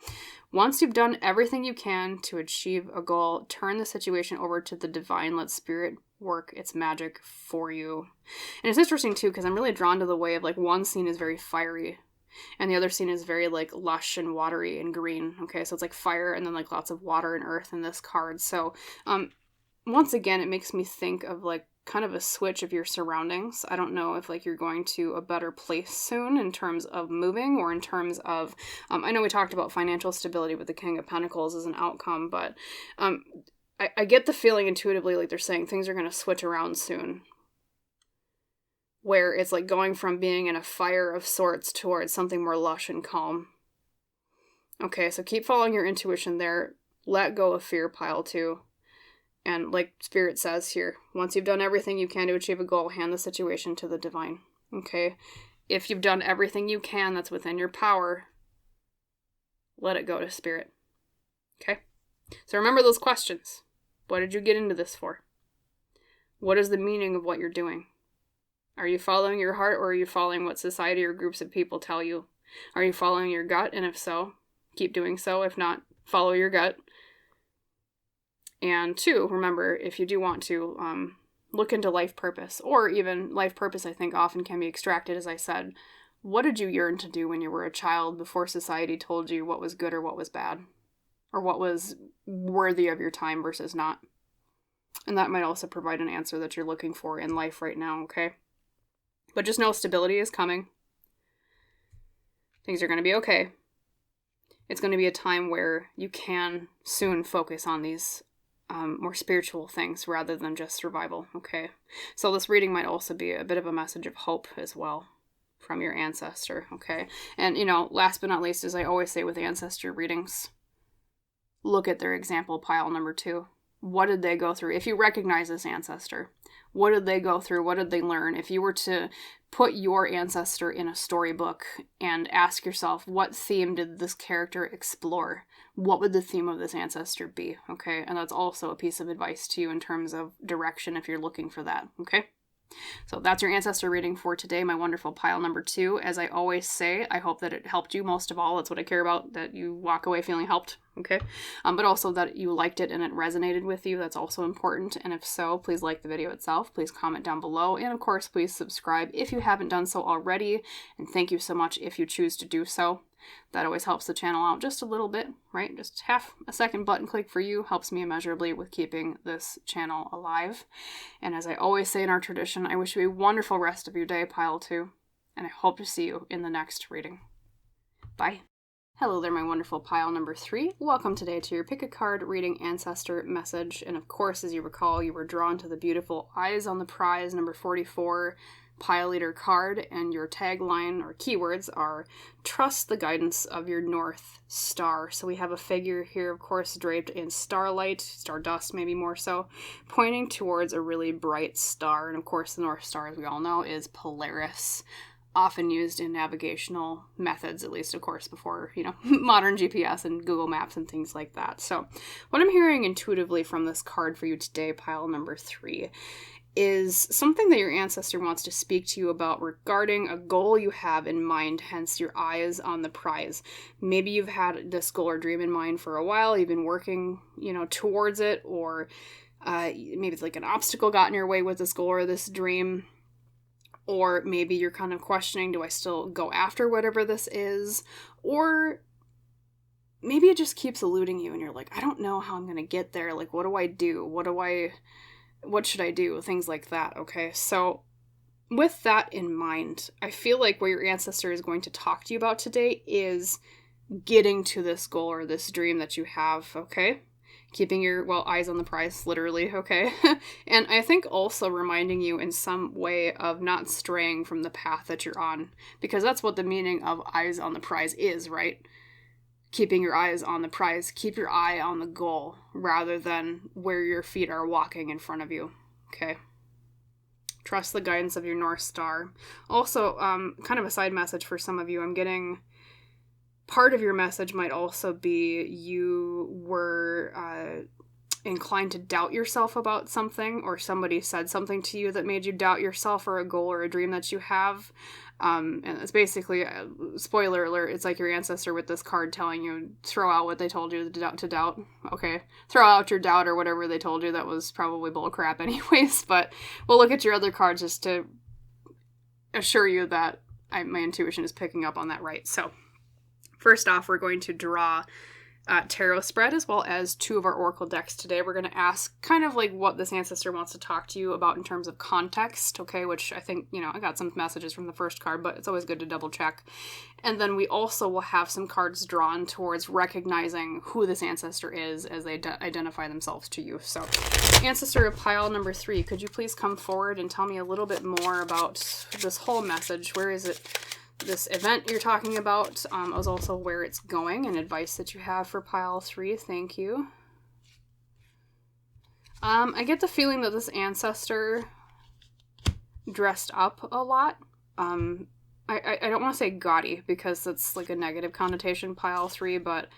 Once you've done everything you can to achieve a goal, turn the situation over to the divine. Let spirit work its magic for you. And it's interesting too, because I'm really drawn to the way of like one scene is very fiery and the other scene is very like lush and watery and green. Okay, so it's like fire and then like lots of water and earth in this card. So once again, it makes me think of like kind of a switch of your surroundings. I don't know if like you're going to a better place soon in terms of moving or in terms of I know we talked about financial stability with the King of Pentacles as an outcome, but I get the feeling intuitively like they're saying things are going to switch around soon, where it's like going from being in a fire of sorts towards something more lush and calm. Okay, so keep following your intuition there. Let go of fear, pile 2. And like Spirit says here, once you've done everything you can to achieve a goal, hand the situation to the divine. Okay? If you've done everything you can that's within your power, let it go to Spirit. Okay? So remember those questions. What did you get into this for? What is the meaning of what you're doing? Are you following your heart, or are you following what society or groups of people tell you? Are you following your gut? And if so, keep doing so. If not, follow your gut. And 2, remember, if you do want to look into life purpose, or even life purpose I think often can be extracted, as I said. What did you yearn to do when you were a child before society told you what was good or what was bad? Or what was worthy of your time versus not? And that might also provide an answer that you're looking for in life right now, okay? But just know stability is coming. Things are going to be okay. It's going to be a time where you can soon focus on these more spiritual things rather than just survival, okay? So this reading might also be a bit of a message of hope as well from your ancestor, okay? And, last but not least, as I always say with ancestor readings, look at their example pile number 2. What did they go through? If you recognize this ancestor, What did they go through? What did they learn? If you were to put your ancestor in a storybook and ask yourself, what theme did this character explore? What would the theme of this ancestor be? Okay, and that's also a piece of advice to you in terms of direction if you're looking for that, okay? So that's your ancestor reading for today, my wonderful pile number 2. As I always say, I hope that it helped you most of all. That's what I care about, that you walk away feeling helped, okay? But also that you liked it and it resonated with you. That's also important. And if so, please like the video itself. Please comment down below. And of course, please subscribe if you haven't done so already. And thank you so much if you choose to do so. That always helps the channel out just a little bit, right? Just half a second button click for you helps me immeasurably with keeping this channel alive. And as I always say in our tradition, I wish you a wonderful rest of your day, pile 2, and I hope to see you in the next reading. Bye. Hello there, my wonderful pile number 3. Welcome today to your pick a card reading ancestor message. And of course, as you recall, you were drawn to the beautiful Eyes on the Prize number 44 pile leader card, and your tagline or keywords are trust the guidance of your North Star. So we have a figure here, of course, draped in starlight, stardust maybe more so, pointing towards a really bright star. And of course, the North Star, as we all know, is Polaris. Often used in navigational methods, at least, of course, before, modern GPS and Google Maps and things like that. So what I'm hearing intuitively from this card for you today, pile number 3, is something that your ancestor wants to speak to you about regarding a goal you have in mind, hence your eyes on the prize. Maybe you've had this goal or dream in mind for a while, you've been working, towards it, or maybe it's like an obstacle got in your way with this goal or this dream. Or maybe you're kind of questioning, do I still go after whatever this is? Or maybe it just keeps eluding you and you're like, I don't know how I'm going to get there. Like, what do I do? What should I do? Things like that, okay? So with that in mind, I feel like what your ancestor is going to talk to you about today is getting to this goal or this dream that you have, okay? Keeping your, eyes on the prize, literally, okay? And I think also reminding you in some way of not straying from the path that you're on, because that's what the meaning of eyes on the prize is, right? Keeping your eyes on the prize, keep your eye on the goal, rather than where your feet are walking in front of you, okay? Trust the guidance of your North Star. Also, kind of a side message for some of you, I'm getting... Part of your message might also be you were inclined to doubt yourself about something, or somebody said something to you that made you doubt yourself or a goal or a dream that you have. And it's basically, spoiler alert, it's like your ancestor with this card telling you, throw out what they told you to doubt. Okay, throw out your doubt or whatever they told you. That was probably bullcrap anyways, but we'll look at your other cards just to assure you that my intuition is picking up on that right. So first off, we're going to draw tarot spread as well as 2 of our oracle decks today. We're going to ask kind of like what this ancestor wants to talk to you about in terms of context, okay, which I think, I got some messages from the first card, but it's always good to double check. And then we also will have some cards drawn towards recognizing who this ancestor is as they identify themselves to you. So ancestor of pile number 3, could you please come forward and tell me a little bit more about this whole message? Where is it? This event you're talking about, is also where it's going, and advice that you have for pile 3. Thank you. I get the feeling that this ancestor dressed up a lot. I don't want to say gaudy because that's like a negative connotation, pile 3, but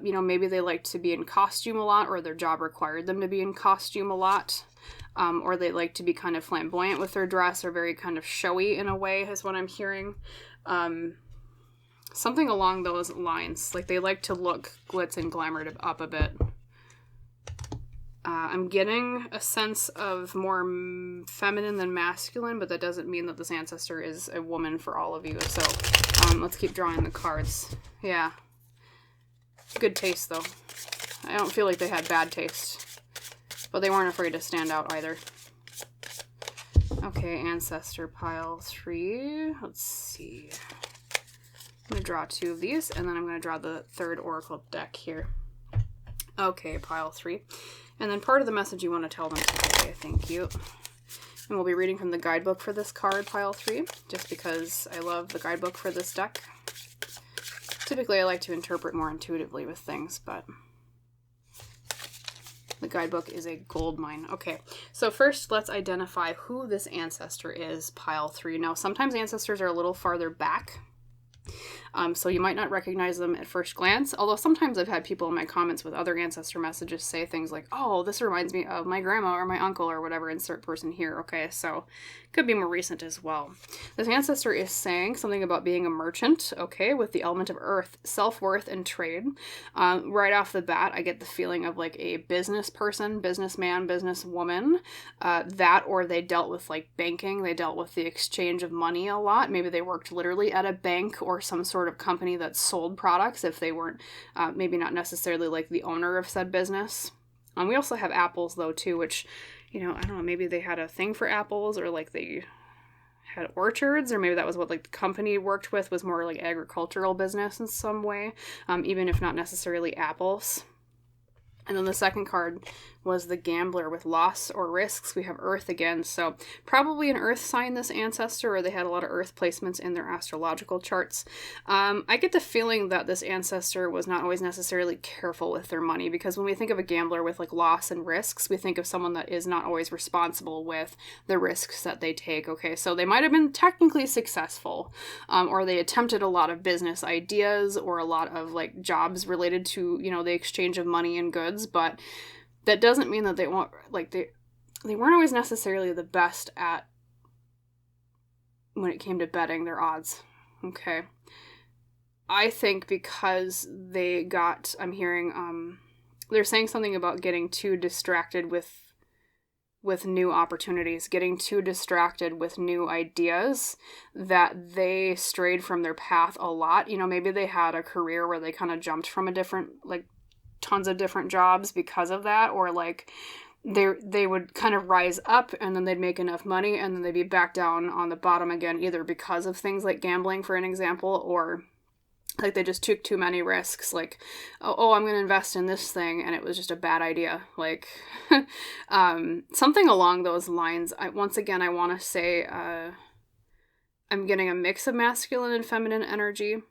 maybe they like to be in costume a lot, or their job required them to be in costume a lot. Or they like to be kind of flamboyant with their dress, or very kind of showy in a way, is what I'm hearing. Something along those lines. Like they like to look glitz and glamored up a bit. I'm getting a sense of more feminine than masculine, but that doesn't mean that this ancestor is a woman for all of you. So let's keep drawing the cards. Yeah. Good taste, though. I don't feel like they had bad taste. But they weren't afraid to stand out either. Okay, ancestor pile 3. Let's see. I'm going to draw 2 of these, and then I'm going to draw the 3rd oracle deck here. Okay, pile 3. And then part of the message you want to tell them today, thank you. And we'll be reading from the guidebook for this card, pile 3, just because I love the guidebook for this deck. Typically, I like to interpret more intuitively with things, but... The guidebook is a gold mine. Okay, so first let's identify who this ancestor is, pile 3. Now, sometimes ancestors are a little farther back, so you might not recognize them at first glance, although sometimes I've had people in my comments with other ancestor messages say things like, oh, this reminds me of my grandma or my uncle or whatever, insert person here. Okay, so could be more recent as well. This ancestor is saying something about being a merchant, okay, with the element of earth, self-worth, and trade. Right off the bat, I get the feeling of like a business person, businessman, businesswoman, that, or they dealt with like banking, they dealt with the exchange of money a lot. Maybe they worked literally at a bank or some sort of company that sold products if they weren't maybe not necessarily like the owner of said business. We also have apples though too, which, I don't know, maybe they had a thing for apples, or like they had orchards, or maybe that was what like the company worked with, was more like agricultural business in some way, even if not necessarily apples. And then the second card was the gambler with loss or risks. We have earth again, so probably an earth sign, this ancestor, or they had a lot of earth placements in their astrological charts. I get the feeling that this ancestor was not always necessarily careful with their money, because when we think of a gambler with like loss and risks, we think of someone that is not always responsible with the risks that they take. Okay, so they might have been technically successful, or they attempted a lot of business ideas or a lot of like jobs related to, the exchange of money and goods, but that doesn't mean that they weren't always necessarily the best at when it came to betting their odds. Okay, I think because I'm hearing they're saying something about getting too distracted with new opportunities, getting too distracted with new ideas, that they strayed from their path a lot. Maybe they had a career where they kind of jumped from a different, like, tons of different jobs because of that, or like they would kind of rise up and then they'd make enough money and then they'd be back down on the bottom again, either because of things like gambling, for an example, or like they just took too many risks, like, oh, I'm going to invest in this thing, and it was just a bad idea, like something along those lines. I want to say I'm getting a mix of masculine and feminine energy.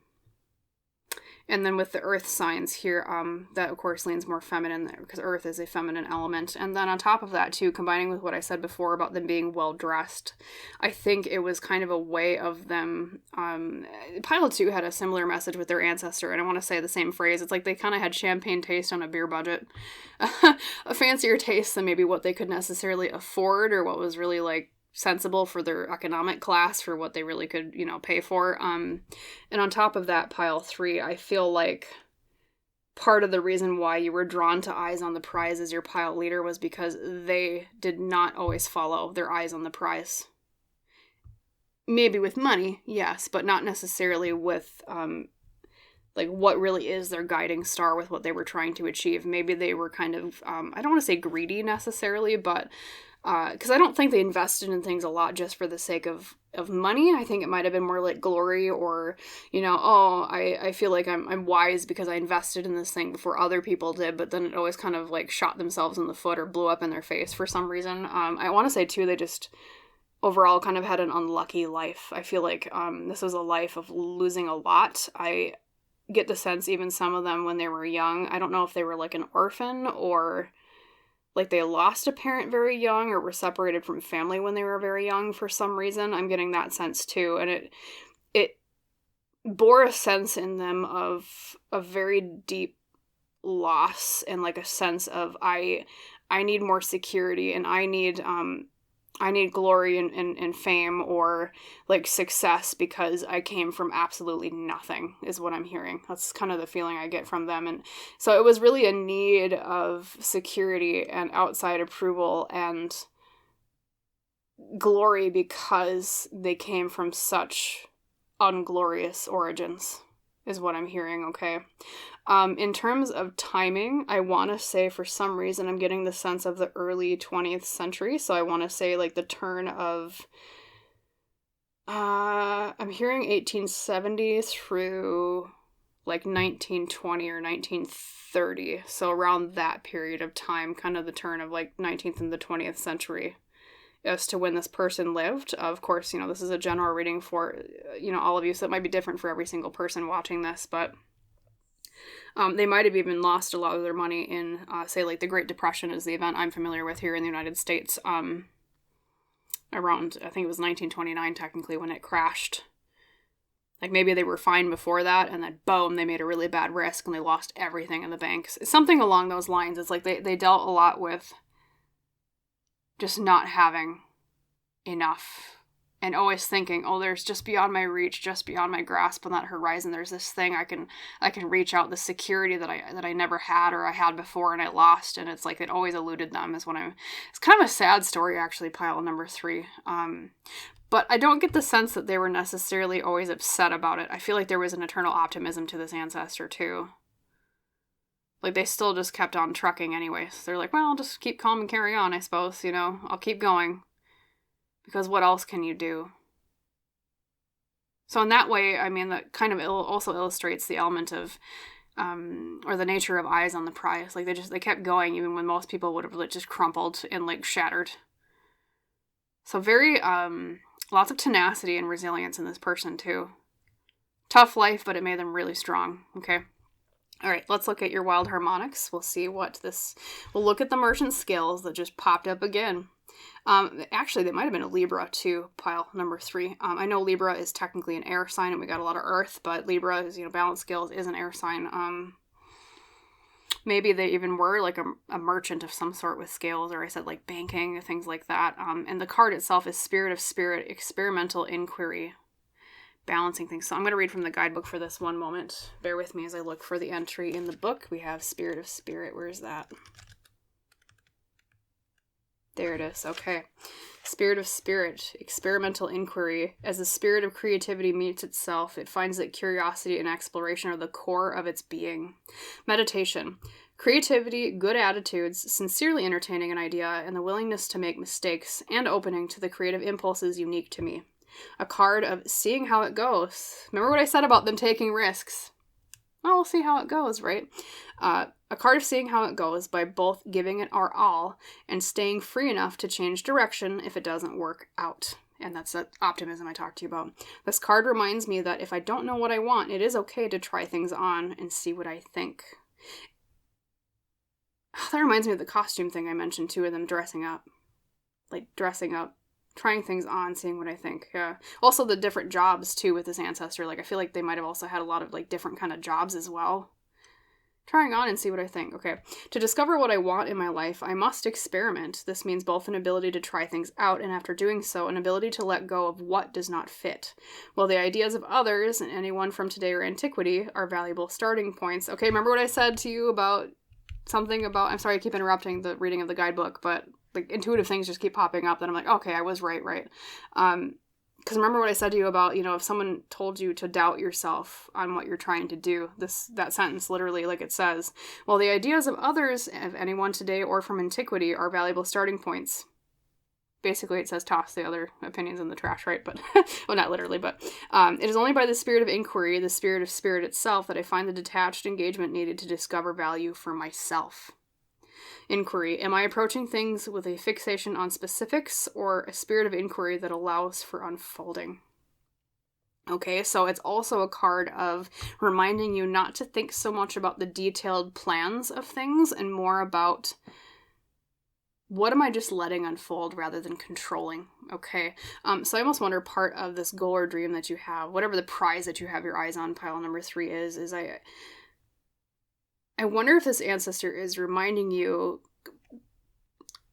And then with the earth signs here, that of course leans more feminine there, because earth is a feminine element. And then on top of that too, combining with what I said before about them being well dressed, I think it was kind of a way of them, Pile 2 had a similar message with their ancestor, and I want to say the same phrase. It's like they kind of had champagne taste on a beer budget. A fancier taste than maybe what they could necessarily afford, or what was really like sensible for their economic class, for what they really could, pay for. And on top of that, pile 3, I feel like part of the reason why you were drawn to eyes on the prize as your pile leader was because they did not always follow their eyes on the prize. Maybe with money, yes, but not necessarily with like what really is their guiding star with what they were trying to achieve. Maybe they were kind of, I don't want to say greedy necessarily, but because I don't think they invested in things a lot just for the sake of money. I think it might have been more like glory, or, I feel like I'm wise because I invested in this thing before other people did, but then it always kind of like shot themselves in the foot or blew up in their face for some reason. I want to say too, they just overall kind of had an unlucky life. I feel like this was a life of losing a lot. I get the sense even some of them when they were young, I don't know if they were like an orphan, or like they lost a parent very young, or were separated from family when they were very young for some reason. I'm getting that sense too. And it bore a sense in them of a very deep loss, and like a sense of I need more security, and I need glory and fame, or like success, because I came from absolutely nothing, is what I'm hearing. That's kind of the feeling I get from them. And so it was really a need of security and outside approval and glory, because they came from such unglorious origins, is what I'm hearing, okay? In terms of timing, I want to say for some reason I'm getting the sense of the early 20th century, so I want to say like the turn of, I'm hearing 1870 through like 1920 or 1930, so around that period of time, kind of the turn of like 19th and the 20th century as to when this person lived. Of course, this is a general reading for, all of you, so it might be different for every single person watching this, but They might have even lost a lot of their money in, say, like the Great Depression is the event I'm familiar with here in the United States. Around, I think it was 1929 technically when it crashed. Like maybe they were fine before that, and then boom, they made a really bad risk and they lost everything in the banks. Something along those lines. It's like they dealt a lot with just not having enough and always thinking, oh, there's just beyond my reach, just beyond my grasp on that horizon, there's this thing I can reach out, the security that I never had or I had before and I lost. And it's like it always eluded them is when it's kind of a sad story actually, pile number 3. But I don't get the sense that they were necessarily always upset about it. I feel like there was an eternal optimism to this ancestor too. Like they still just kept on trucking anyways. They're like, well, I'll just keep calm and carry on, I suppose, you know, I'll keep going. Because what else can you do? So in that way, I mean, that kind of also illustrates the element of, or the nature of eyes on the prize. Like they kept going even when most people would have like just crumpled and like shattered. So very, lots of tenacity and resilience in this person too. Tough life, but it made them really strong. Okay. All right, let's look at your wild harmonics. We'll see we'll look at the merchant skills that just popped up again. Actually, they might have been a Libra too, pile number 3. I know Libra is technically an air sign and we got a lot of earth, but Libra is, balance skills is an air sign. Maybe they even were like a merchant of some sort with scales, or I said like banking, things like that. And the card itself is Spirit of Spirit, Experimental Inquiry, balancing things. So I'm going to read from the guidebook for this one moment. Bear with me as I look for the entry in the book. We have Spirit of Spirit. Where is that? There it is. Okay. Spirit of Spirit, Experimental Inquiry. As the spirit of creativity meets itself, it finds that curiosity and exploration are the core of its being. Meditation. Creativity, good attitudes, sincerely entertaining an idea, and the willingness to make mistakes, and opening to the creative impulses unique to me. A card of seeing how it goes. Remember what I said about them taking risks? Well, we'll see how it goes, right? A card of seeing how it goes by both giving it our all and staying free enough to change direction if it doesn't work out. And that's that optimism I talked to you about. This card reminds me that if I don't know what I want, it is okay to try things on and see what I think. That reminds me of the costume thing I mentioned too, of them dressing up. Like dressing up, trying things on, seeing what I think. Yeah. Also the different jobs too with this ancestor. Like I feel like they might have also had a lot of like different kind of jobs as well. Trying on and see what I think. Okay. To discover what I want in my life, I must experiment. This means both an ability to try things out and after doing so, an ability to let go of what does not fit. While the ideas of others and anyone from today or antiquity are valuable starting points. Okay, remember what I said to you about something about, I'm sorry I keep interrupting the reading of the guidebook, but like intuitive things just keep popping up that I'm like, okay, I was right. Because remember what I said to you about, if someone told you to doubt yourself on what you're trying to do, that sentence literally, like it says, well, the ideas of others, of anyone today or from antiquity, are valuable starting points. Basically, it says toss the other opinions in the trash, right? But, well, not literally, but it is only by the spirit of inquiry, the spirit of spirit itself, that I find the detached engagement needed to discover value for myself. Inquiry. Am I approaching things with a fixation on specifics or a spirit of inquiry that allows for unfolding? Okay, so it's also a card of reminding you not to think so much about the detailed plans of things and more about what am I just letting unfold rather than controlling? Okay, so I almost wonder part of this goal or dream that you have, whatever the prize that you have your eyes on, pile number 3 is I wonder if this ancestor is reminding you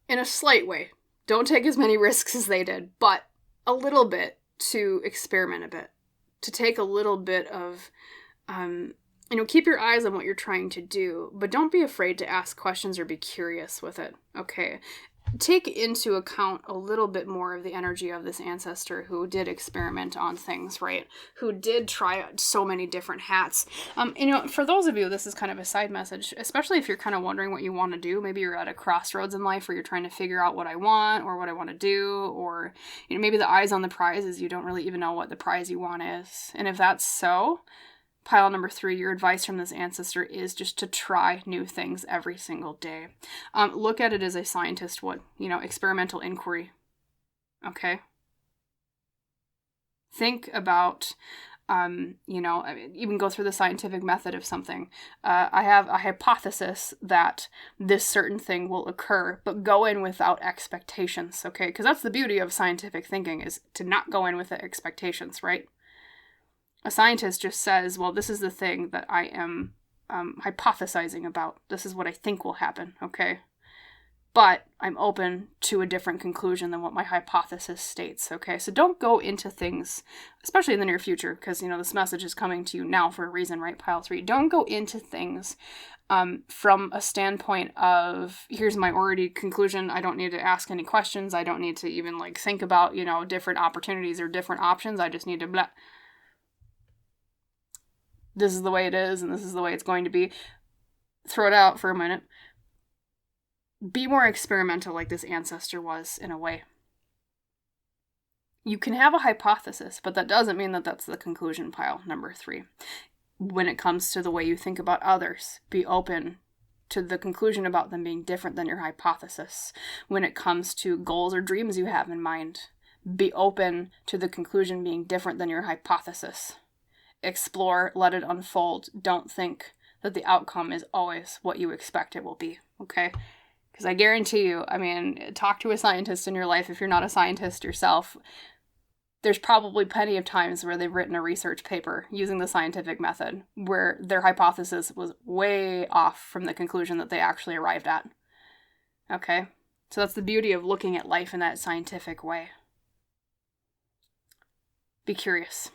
in a slight way, don't take as many risks as they did, but a little bit to experiment a bit, to take a little bit of, keep your eyes on what you're trying to do, but don't be afraid to ask questions or be curious with it, okay? Take into account a little bit more of the energy of this ancestor who did experiment on things, right? Who did try so many different hats. For those of you, this is kind of a side message, especially if you're kind of wondering what you want to do. Maybe you're at a crossroads in life where you're trying to figure out what I want or what I want to do, or maybe the eyes on the prize is you don't really even know what the prize you want is. And if that's so, pile number 3, your advice from this ancestor is just to try new things every single day. Look at it as a scientist would, experimental inquiry. Okay? Think about I mean, even go through the scientific method of something. I have a hypothesis that this certain thing will occur, but go in without expectations, okay? Because that's the beauty of scientific thinking, is to not go in with the expectations, right? A scientist just says, well, this is the thing that I am hypothesizing about. This is what I think will happen, okay? But I'm open to a different conclusion than what my hypothesis states, okay? So don't go into things, especially in the near future, because, this message is coming to you now for a reason, right? Pile 3. Don't go into things from a standpoint of, here's my already conclusion. I don't need to ask any questions. I don't need to even, think about, different opportunities or different options. I just need to blah. This is the way it is, and this is the way it's going to be. Throw it out for a minute. Be more experimental like this ancestor was, in a way. You can have a hypothesis, but that doesn't mean that that's the conclusion, pile number 3. When it comes to the way you think about others, be open to the conclusion about them being different than your hypothesis. When it comes to goals or dreams you have in mind, be open to the conclusion being different than your hypothesis. Explore, let it unfold. Don't think that the outcome is always what you expect it will be, okay? Because I guarantee you, talk to a scientist in your life if you're not a scientist yourself. There's probably plenty of times where they've written a research paper using the scientific method where their hypothesis was way off from the conclusion that they actually arrived at. Okay? So that's the beauty of looking at life in that scientific way. Be curious.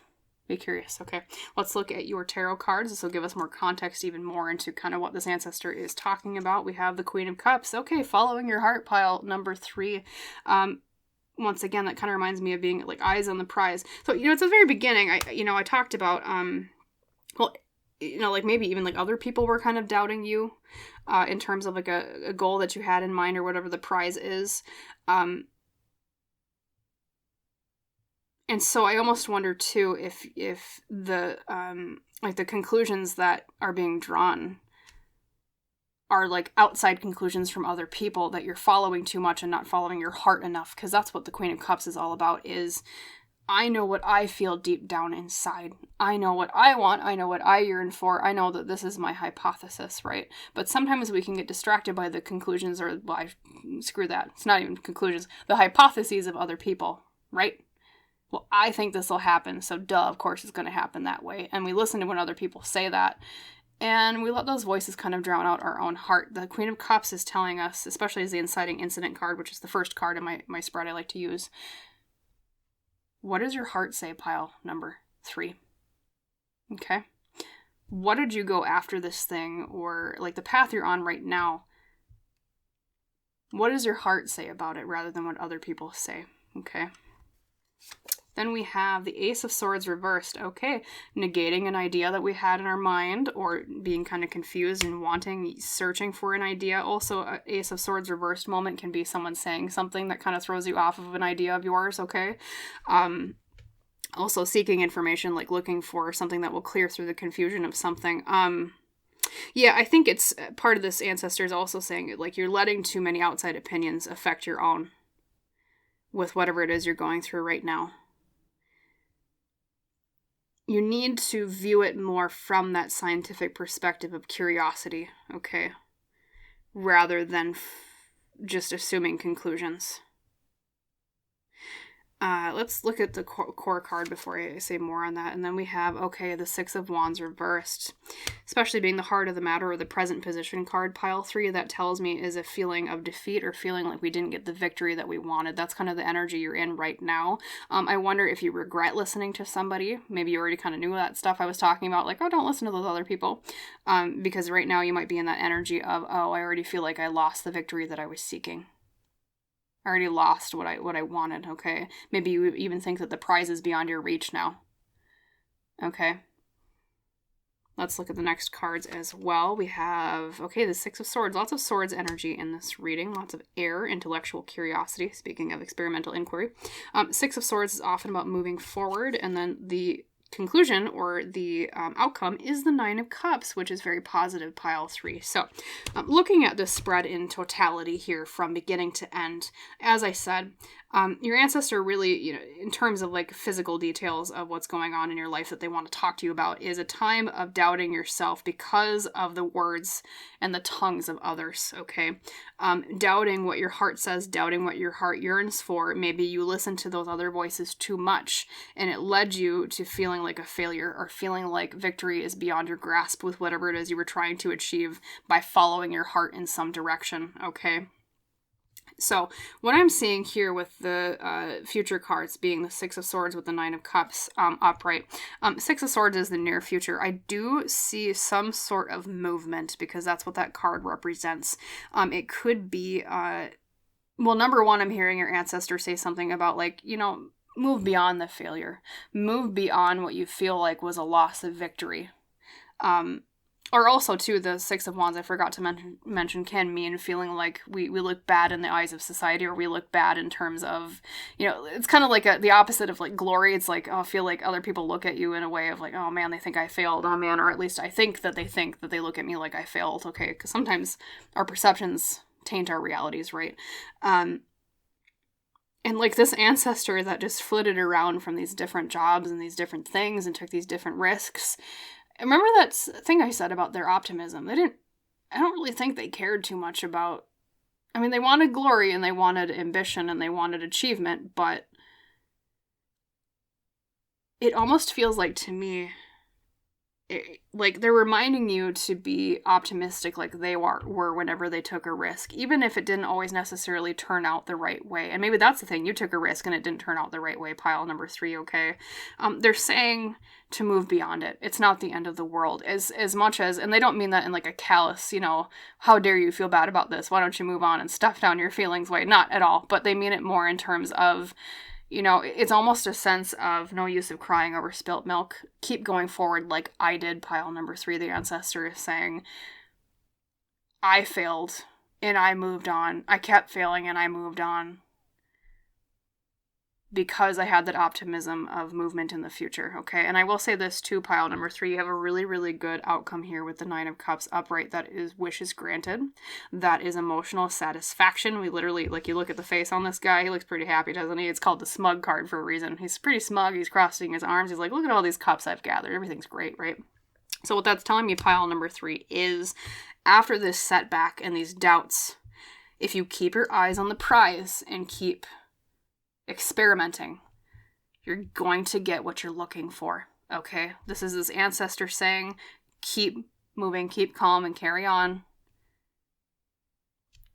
Be curious. Okay, let's look at your tarot cards. This will give us more context, even more into kind of what this ancestor is talking about. We have the Queen of Cups. Okay, following your heart, pile number 3. Once again, that kind of reminds me of being eyes on the prize. So, at the very beginning, I talked about, maybe even other people were kind of doubting you in terms of a goal that you had in mind or whatever the prize is. And so I almost wonder too if the the conclusions that are being drawn are outside conclusions from other people, that you're following too much and not following your heart enough, because that's what the Queen of Cups is all about. Is I know what I feel deep down inside. I know what I want. I know what I yearn for. I know that this is my hypothesis, right? But sometimes we can get distracted by the conclusions, or screw that. It's not even conclusions. The hypotheses of other people, right? Well, I think this will happen, so duh, of course it's going to happen that way. And we listen to when other people say that, and we let those voices kind of drown out our own heart. The Queen of Cups is telling us, especially as the inciting incident card, which is the first card in my spread I like to use, what does your heart say, pile number 3? Okay? What did you go after this thing, or the path you're on right now? What does your heart say about it rather than what other people say? Okay? Then we have the Ace of Swords reversed. Okay, negating an idea that we had in our mind, or being kind of confused and searching for an idea. Also, an Ace of Swords reversed moment can be someone saying something that kind of throws you off of an idea of yours, okay? Also seeking information, looking for something that will clear through the confusion of something. Yeah, I think it's part of this ancestor is also saying you're letting too many outside opinions affect your own with whatever it is you're going through right now. You need to view it more from that scientific perspective of curiosity, okay? Rather than just assuming conclusions. Let's look at the core card before I say more on that. And then we have, okay, the Six of Wands reversed. Especially being the heart of the matter, or the present position card, pile 3, that tells me is a feeling of defeat, or feeling like we didn't get the victory that we wanted. That's kind of the energy you're in right now. I wonder if you regret listening to somebody. Maybe you already kind of knew that stuff I was talking about, oh, don't listen to those other people. Because right now you might be in that energy of, oh, I already feel like I lost the victory that I was seeking. I already lost what I wanted, okay? Maybe you even think that the prize is beyond your reach now. Okay. Let's look at the next cards as well. We have, okay, the Six of Swords. Lots of swords energy in this reading. Lots of air, intellectual curiosity, speaking of experimental inquiry. Six of Swords is often about moving forward, and then the conclusion, or the outcome, is the Nine of Cups, which is very positive, pile 3. So looking at this spread in totality here from beginning to end, as I said, Your ancestor really, in terms of like physical details of what's going on in your life that they want to talk to you about, is a time of doubting yourself because of the words and the tongues of others, okay? Doubting what your heart says, doubting what your heart yearns for. Maybe you listen to those other voices too much, and it led you to feeling like a failure or feeling like victory is beyond your grasp with whatever it is you were trying to achieve by following your heart in some direction, okay? So what I'm seeing here with the future cards being the Six of Swords with the Nine of Cups upright. Six of Swords is the near future. I do see some sort of movement because that's what that card represents. It could be, well, number one, I'm hearing your ancestor say something about like, move beyond the failure. Move beyond what you feel like was a loss of victory. Or also, too, the Six of Wands, I forgot to mention, can mean feeling like we look bad in the eyes of society, or we look bad in terms of, it's kind of like the opposite of, like, glory. It's like, I feel like other people look at you in a way of, like, oh, man, they think I failed. Oh, man, or at least I think that they look at me like I failed, okay? Because sometimes our perceptions taint our realities, right? And, like, this ancestor that just flitted around from these different jobs and these different things and took these different risks. Remember that thing I said about their optimism? I don't really think they cared too much about, they wanted glory and they wanted ambition and they wanted achievement, but it almost feels like to me, like they're reminding you to be optimistic like they were whenever they took a risk, even if it didn't always necessarily turn out the right way. And maybe that's the thing, you took a risk and it didn't turn out the right way, pile number 3, okay? They're saying to move beyond it. It's not the end of the world. As much as, and they don't mean that in like a callous, how dare you feel bad about this? Why don't you move on and stuff down your feelings way? Not at all. But they mean it more in terms of, it's almost a sense of no use of crying over spilt milk. Keep going forward like I did, pile number 3. The ancestor is saying, I failed and I moved on. I kept failing and I moved on. Because I had that optimism of movement in the future, okay? And I will say this too, pile number 3, you have a really, really good outcome here with the Nine of Cups upright. That is wishes granted. That is emotional satisfaction. We literally, like, you look at the face on this guy, he looks pretty happy, doesn't he? It's called the smug card for a reason. He's pretty smug, he's crossing his arms, he's like, look at all these cups I've gathered, everything's great, right? So what that's telling me, pile number 3, is after this setback and these doubts, if you keep your eyes on the prize and keep experimenting, you're going to get what you're looking for, okay? This is this ancestor saying, keep moving, keep calm, and carry on.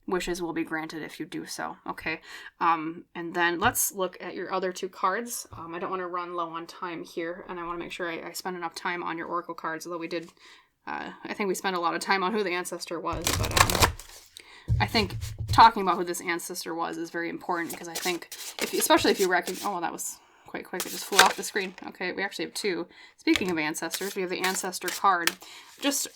Wishes will be granted if you do so, okay? And then let's look at your other 2 cards. I don't want to run low on time here, and I want to make sure I spend enough time on your oracle cards, although we did, I think we spent a lot of time on who the ancestor was, but I think talking about who this ancestor was is very important, because I think, especially if you recognize, oh, that was quite quick, it just flew off the screen. Okay, we actually have 2. Speaking of ancestors, we have the ancestor card. Just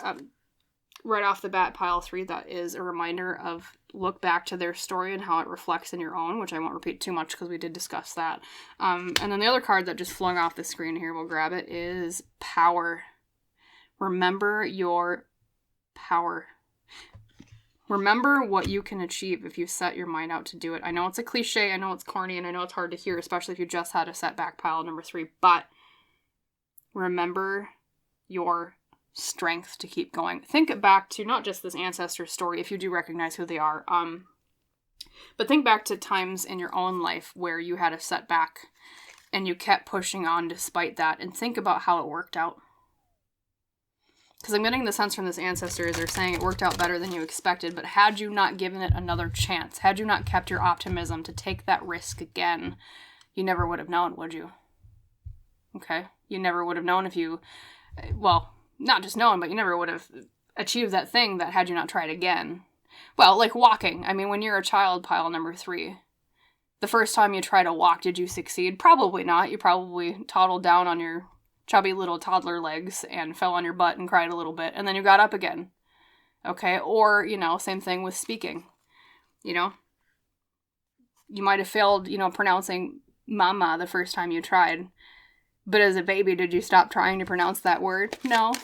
right off the bat, pile 3, that is a reminder of look back to their story and how it reflects in your own, which I won't repeat too much because we did discuss that. And then the other card that just flung off the screen here, we'll grab it, is power. Remember your power. Remember what you can achieve if you set your mind out to do it. I know it's a cliche, I know it's corny, and I know it's hard to hear, especially if you just had a setback, pile number 3, but remember your strength to keep going. Think back to not just this ancestor story, if you do recognize who they are, but think back to times in your own life where you had a setback and you kept pushing on despite that, and think about how it worked out. Because I'm getting the sense from this ancestor is they're saying it worked out better than you expected, but had you not given it another chance, had you not kept your optimism to take that risk again, you never would have known, would you? Okay? You never would have known if you, well, not just known, but you never would have achieved that thing that had you not tried again. Well, like walking. When you're a child, pile number 3, the first time you try to walk, did you succeed? Probably not. You probably toddled down on your chubby little toddler legs and fell on your butt and cried a little bit, and then you got up again. Okay? Or, same thing with speaking. You might have failed, pronouncing mama the first time you tried, but as a baby, did you stop trying to pronounce that word? No.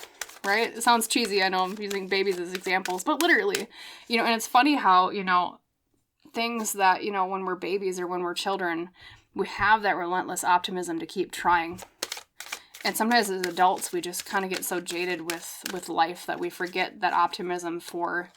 Right? It sounds cheesy, I know I'm using babies as examples, but literally, and it's funny how, things that, when we're babies or when we're children, we have that relentless optimism to keep trying. And sometimes as adults, we just kind of get so jaded with life that we forget that optimism for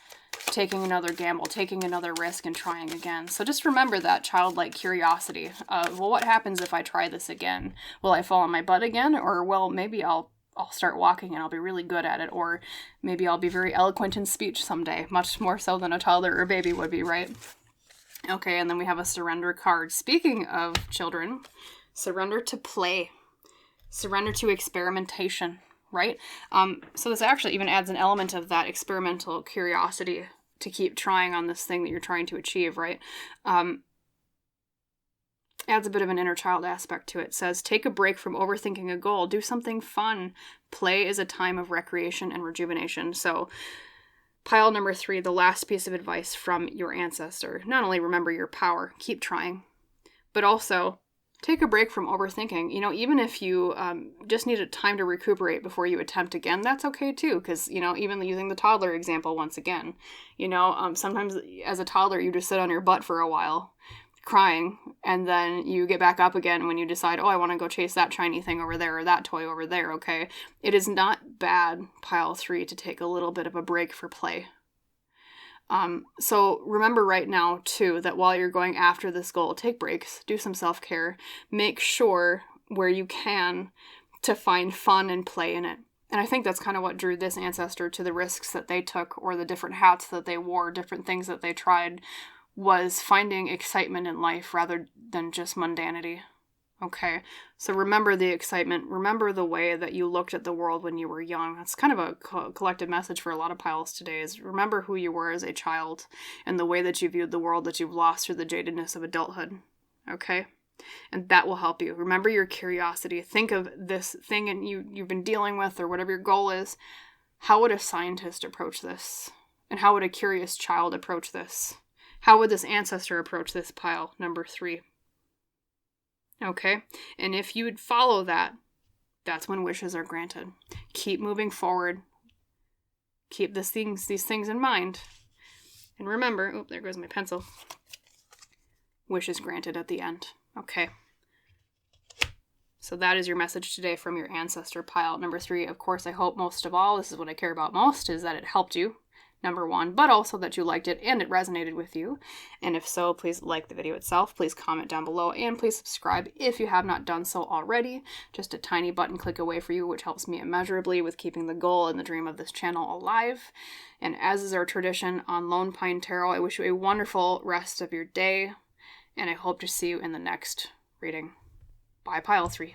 taking another gamble, taking another risk, and trying again. So just remember that childlike curiosity of, well, what happens if I try this again? Will I fall on my butt again? Or, well, maybe I'll start walking and I'll be really good at it. Or maybe I'll be very eloquent in speech someday, much more so than a toddler or baby would be, right? Okay, and then we have a surrender card. Speaking of children, surrender to play. Surrender to experimentation, right? So this actually even adds an element of that experimental curiosity to keep trying on this thing that you're trying to achieve, right? Adds a bit of an inner child aspect to it. It says, take a break from overthinking a goal. Do something fun. Play is a time of recreation and rejuvenation. So pile number 3, the last piece of advice from your ancestor. Not only remember your power, keep trying, but also take a break from overthinking. Even if you just need a time to recuperate before you attempt again, that's okay too. Because, even using the toddler example once again, sometimes as a toddler, you just sit on your butt for a while crying, and then you get back up again when you decide, oh, I want to go chase that shiny thing over there or that toy over there, okay? It is not bad, pile 3, to take a little bit of a break for play. So remember right now, too, that while you're going after this goal, take breaks, do some self-care, make sure where you can to find fun and play in it. And I think that's kind of what drew this ancestor to the risks that they took, or the different hats that they wore, different things that they tried, was finding excitement in life rather than just mundanity. Okay, so remember the excitement. Remember the way that you looked at the world when you were young. That's kind of a collective message for a lot of piles today, is remember who you were as a child and the way that you viewed the world that you've lost through the jadedness of adulthood. Okay? And that will help you. Remember your curiosity. Think of this thing and you've been dealing with, or whatever your goal is. How would a scientist approach this? And how would a curious child approach this? How would this ancestor approach this, pile number 3? Okay, and if you would follow that, that's when wishes are granted. Keep moving forward. Keep these things in mind. And remember, oh, there goes my pencil. Wishes granted at the end. Okay. So that is your message today from your ancestor, pile number 3. Of course, I hope most of all, this is what I care about most, is that it helped you. Number 1, but also that you liked it and it resonated with you. And if so, please like the video itself, please comment down below, and please subscribe if you have not done so already. Just a tiny button click away for you, which helps me immeasurably with keeping the goal and the dream of this channel alive. And as is our tradition on Lone Pine Tarot, I wish you a wonderful rest of your day, and I hope to see you in the next reading. Bye, pile 3.